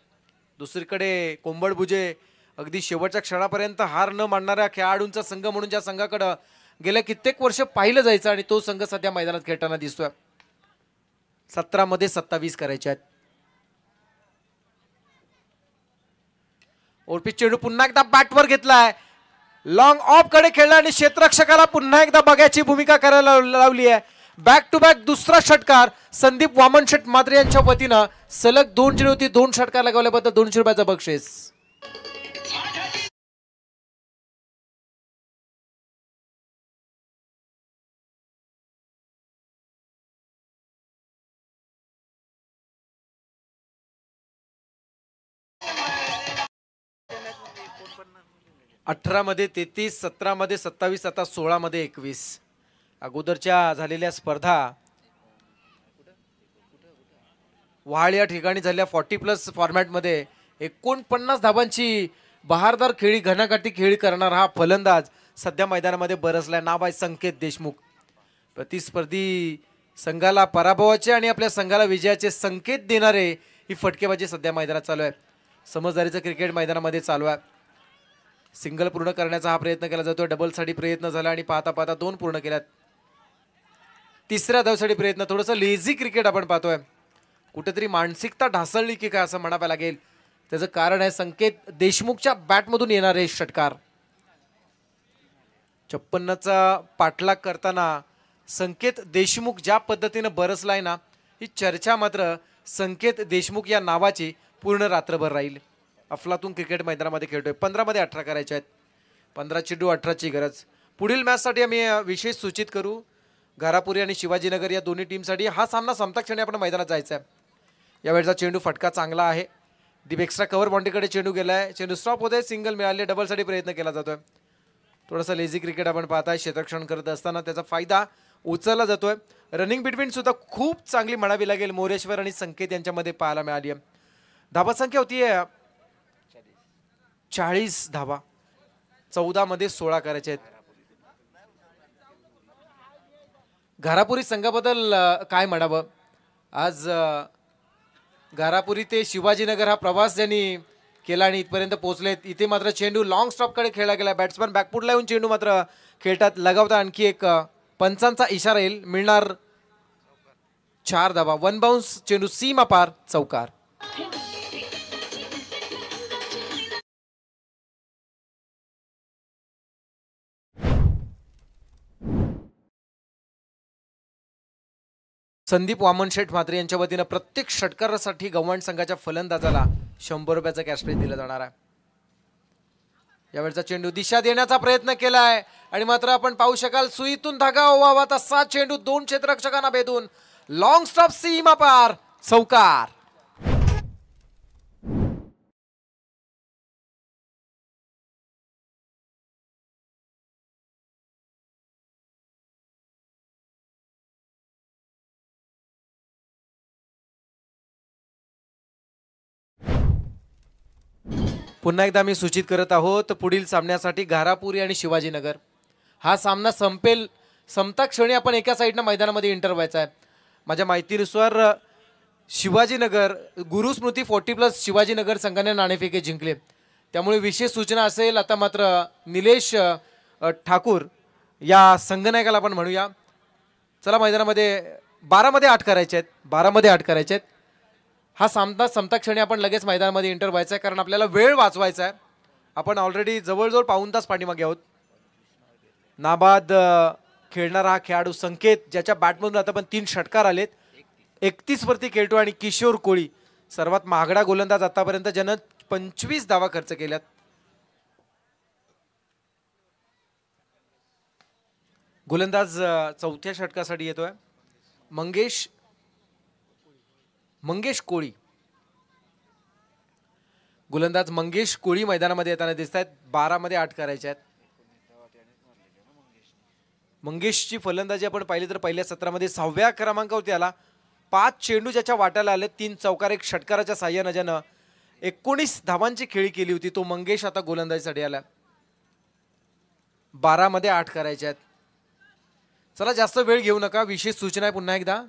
दुसरीकडे कोंबडभुजे अगदी शेवटच्या क्षणापर्यंत हार न मानणाऱ्या खेळाडूंचा संघ म्हणून ज्या संघाकडे गेल्या कित्येक वर्ष पाहिलं जायचं आणि तो संघ सध्या मैदानात खेळताना दिसतोय. 17 मध्ये 27 करायचे आहेत. ओरपी चेंडू पुन्हा एकदा बॅटवर घेतलाय. लॉंग ऑफ कडे खेळला आणि क्षेत्ररक्षकाला पुन्हा एकदा बघायची भूमिका करायला लावली आहे. बॅक टू बॅक दुसरा षटकार संदीप वामन शेट मात्रे यांच्या वतीनं. सलग 2 चेंडू होती. 2 षटकार लगावल्याबद्दल 200 रुपयाचं बक्षीस. मध्ये 33, 17 मध्ये 27, आता 16 मध्ये 21. अगोदरच्या झालेल्या स्पर्धा वहाळ या ठिकाणी झालेल्या 40+ फॉर्मॅटमध्ये 49 धावांची बहारदार खेळी घणाघाती खेळी करणारा हा फलंदाज सध्या मैदानामध्ये बरसलाय. नाव आहे संकेत देशमुख. प्रतिस्पर्धी संघाला पराभवाचे आणि आपल्या संघाला विजयाचे संकेत देणारे ही फटकेबाजी सध्या मैदानात चालू आहे. समजदारीचं क्रिकेट मैदानामध्ये चालू आहे. सिंगल पूर्ण करण्याचा हा प्रयत्न केला जातो. डबलसाठी प्रयत्न झाला आणि पाहता पाहता 2 पूर्ण केल्यात. तिसऱ्या धावेसाठी प्रयत्न. थोडंसं लेझी क्रिकेट आपण पाहतोय, कुठेतरी मानसिकता ढासळली की काय असं म्हणावं लागेल. त्याचं कारण आहे संकेत देशमुखच्या बॅटमधून येणारे षटकार. 56चा पाठलाग करताना संकेत देशमुख ज्या पद्धतीनं बरसलाय ना, ही चर्चा मात्र संकेत देशमुख या नावाची पूर्ण रात्रभर राहील. अफलातून क्रिकेट मैदानामध्ये खेळतोय. 15 मध्ये 18 करायचे आहेत. 15 चेंडू 18ची गरज. पुढील मॅचसाठी आम्ही विशेष सूचित करू, घारापुरी आणि शिवाजीनगर या दोन्ही टीमसाठी हा सामना संपता क्षणी आपण मैदानात जायचा आहे. यावेळचा चेंडू फटका चांगला आहे. डीप एक्स्ट्रा कव्हर बाउंड्रीकडे चेंडू गेलाय. चेंडू स्टॉप होतोय. सिंगल मिळाले. डबलसाठी प्रयत्न केला जातोय. थोडासा लेझी क्रिकेट आपण पाहताय. क्षेत्ररक्षण करत असताना त्याचा फायदा उचलला जातोय. रनिंग बिटवीन सुद्धा खूप चांगली म्हणावी लागेल मोरेश्वर आणि संकेत यांच्यामध्ये पाहायला मिळाली आहे. धाबा संख्या होती 40 धाबा. 14 मध्ये 16 करायचे आहेत. घारापुरी संघाबद्दल काय म्हणावं. आज घारापुरी ते शिवाजीनगर हा प्रवास ज्यांनी केला आणि इथपर्यंत पोहोचलेत. इथे मात्र चेंडू लॉंग स्टॉपकडे खेळला गेला. बॅट्समन बॅकफुटला येऊन चेंडू मात्र खेळतात. लगावता आणखी एक पंचांचा इशारा येईल. मिळणार 4 धाबा. 1 बाउन्स. चेंडू सीमा पार. चौकार. संदीप वामन शेठ म्हात्रे यांच्या वतीनं प्रत्येक षटकारासाठी गव्हाण संघाच्या फलंदाजाला 100 रुपयाचा कॅश प्राइज दिला जाणार आहे. यावेळचा चेंडू दिशा देण्याचा प्रयत्न केलाय आणि मात्र आपण पाहू शकाल सुईतून धागा ओवावा तसा चेंडू 2 क्षेत्ररक्षकांना भेदून लॉंग स्टॉप सीमा पार. चौकार. पुन्हा एकदा मी सूचित करत आहोत, पुढील सामन्यासाठी घारापुरी आणि शिवाजीनगर हा सामना संपेल. संपता क्षणी आपण एका साईडनं मैदानामध्ये एंटर व्हायचा आहे. माझ्या माहितीनुसार शिवाजीनगर गुरुस्मृती 40+ शिवाजीनगर संघाने नाणेफेके जिंकले. त्यामुळे विशेष सूचना असेल. आता मात्र निलेश ठाकूर या संघनायकाला आपण म्हणूया, चला मैदानामध्ये 12 मध्ये 8 करायचे आहेत. 12 मध्ये 8 करायचे आहेत. हा सामना संपता क्षणी आपण लगेच मैदानामध्ये एंटर व्हायचा आहे, कारण आपल्याला वेळ वाचवायचा आहे. आपण ऑलरेडी जवळजवळ पाऊण तास पाठीमागे आहोत. नाबाद खेळणारा हा खेळाडू संकेत, ज्याच्या बॅटमधून आता पण 3 षटकार आलेत. 31 वरती खेळतो. आणि किशोर कोळी सर्वात महागडा गोलंदाज आतापर्यंत, ज्यानं 25 धावा खर्च केल्यात. गोलंदाज चौथ्या षटकासाठी येतोय मंगेश कोळी. गोलंदाज मंगेश कोळी मैदानामध्ये येताना दिसत आहेत. 12 मध्ये 8 करायचे आहेत. मंगेशची फलंदाजी आपण पाहिली तर पहिल्या सत्रामध्ये 6व्या क्रमांकावरती आला. 5 चेंडू ज्याच्या वाट्याला आले, 3 चौकार, 1 षटकाराच्या साह्यानं ज्यानं 19 धावांची खेळी केली होती, तो मंगेश आता गोलंदाजीसाठी आला. 12 मध्ये 8 करायचे आहेत. चला जास्त वेळ घेऊ नका. विशेष सूचना आहे पुन्हा एकदा,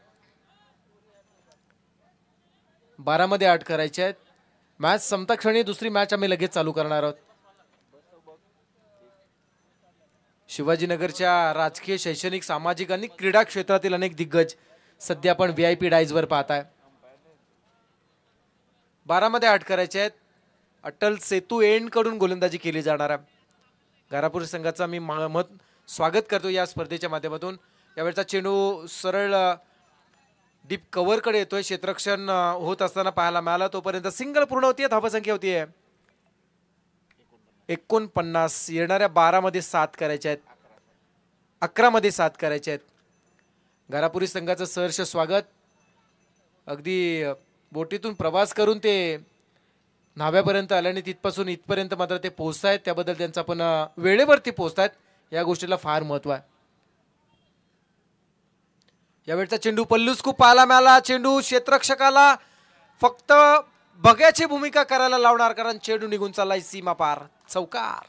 12 मध्ये 8 करायचे आहेत. मॅच संपता क्षणी दुसरी मॅच आम्ही लगेच चालू करणार आहोत. शिवाजीनगरच्या राजकीय, शैक्षणिक, सामाजिक आणि क्रीडा क्षेत्रातील अनेक दिग्गज सध्या आपण VIP डायजवर पाहताय. 12 मध्ये 8 करायचे आहेत. अटल सेतू एंड कडून गोलंदाजी केली जाणार आहे. घारापुरी संघाचा मी स्वागत करतो या स्पर्धेच्या माध्यमातून. यावेळचा चेंडू सरळ डीप कव्हरकडे येतोय. क्षेत्ररक्षण होत असताना पाहायला मिळाला. तोपर्यंत सिंगल पूर्ण होतीये. धावसंख्या होतीये 49. येणाऱ्या 12 मध्ये 7 करायचे आहेत. 11 मध्ये 7 करायचे आहेत. घारापुरी संघाचं सहर्ष स्वागत. अगदी बोटीतून प्रवास करून ते न्हाव्यापर्यंत आले आणि तिथपासून इथपर्यंत मात्र ते पोहोचतायत. त्याबद्दल त्यांचा पण वेळेवरती पोहोचतायत, या गोष्टीला फार महत्व आहे. यावेळचा चेंडू पल्लूस खूप पाहायला मिळाला. चेंडू क्षेत्ररक्षकाला फक्त बघ्याची भूमिका करायला लावणार, कारण चेंडू निघून चाललाय सीमा पार. चौकार.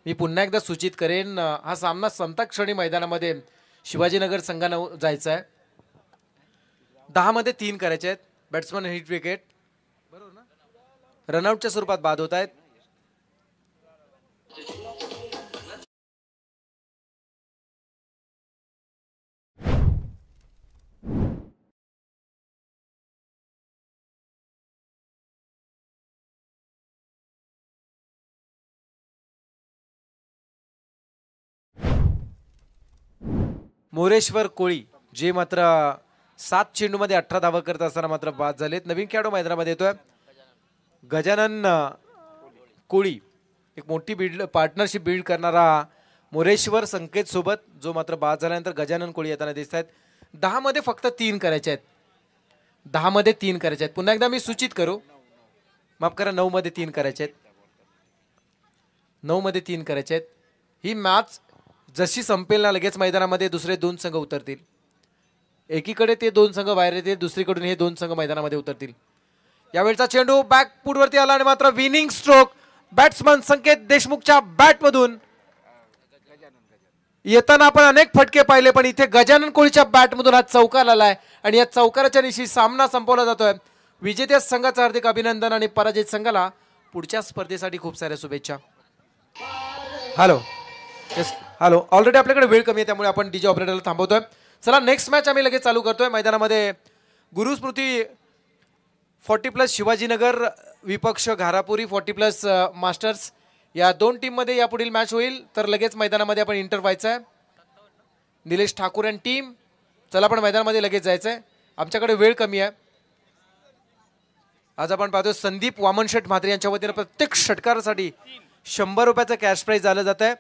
मी पुन्हा एकदा सूचित करेन, हा सामना संपता क्षणी मैदानामध्ये शिवाजीनगर संघानं जायचा आहे. 10 मध्ये 3 करायचे आहेत. बॅट्समन हिट विकेट बरोबर ना, रनआउटच्या स्वरूपात बाद होत आहेत. मोरेश्वर कोळी जे मात्र 7 चेंडूमध्ये 18 धावा करत असताना मात्र बाद झालेत. नवीन खेळाडू मैदानामध्ये येतोय गजानन कोळी, एक मोठी पार्टनरशिप बिल्ड करणारा मोरेश्वर संकेत सोबत, जो मात्र बाद झाल्यानंतर गजानन कोळी येताना दिसत आहेत. 10 मध्ये फक्त 3 करायचे आहेत. 10 मध्ये 3 करायचे आहेत. पुन्हा एकदा मी सूचित करू, माफ करा, 9 मध्ये 3 करायचे आहेत. 9 मध्ये 3 करायचे आहेत. ही मॅच जशी संपेल ना लगेच मैदानामध्ये दुसरे 2 संघ उतरतील. एकीकडे ते 2 संघ बाहेर येतील, दुसरीकडून हे 2 संघ मैदानामध्ये उतरतील. यावेळचा चेंडू बॅक फुटवरती आला आणि मात्र विनिंग स्ट्रोक बॅट्समन संकेत देशमुखच्या बॅटमधून. येताना आपण अनेक फटके पाहिले, पण इथे गजानन कोळीच्या बॅटमधून हा चौकार आलाय आणि या चौकाराच्या निशी सामना संपवला जातोय. विजेत्या संघाचं हार्दिक अभिनंदन आणि पराजित संघाला पुढच्या स्पर्धेसाठी खूप साऱ्या शुभेच्छा. हॅलो हॅलो, ऑलरेडी आपल्याकडे वेळ कमी आहे त्यामुळे आपण डीजे ऑपरेटरला थांबवतोय. चला नेक्स्ट मॅच आम्ही लगेच चालू करतोय. मैदानामध्ये गुरुस्मृती 40+ शिवाजीनगर विपक्ष घारापुरी 40+ मास्टर्स या 2 टीममध्ये यापुढील मॅच होईल. तर लगेच मैदानामध्ये आपण इंटर व्हायचं आहे. निलेश ठाकूर अँड टीम, चला आपण मैदानामध्ये लगेच जायचं आहे, आमच्याकडे वेळ कमी आहे. आज आपण पाहतोय संदीप वामनशेठ म्हात्रे यांच्या वतीने प्रत्येक षटकारासाठी 100 रुपयाचं कॅश प्राईज झालं जात आहे.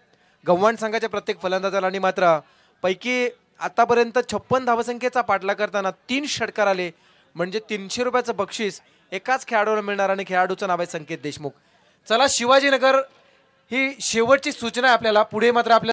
गव्हाण संघाच्या प्रत्येक फलंदाजाला आणि मात्र पैकी आतापर्यंत 56 धावसंख्येचा पाठलाग करताना 3 षटकार आले, म्हणजे 300 रुपयाचं बक्षीस एकाच खेळाडूला मिळणार आणि खेळाडूचं नाव आहे संकेत देशमुख. चला शिवाजीनगर ही शेवटची सूचना आहे आपल्याला. पुढे मात्र आपल्या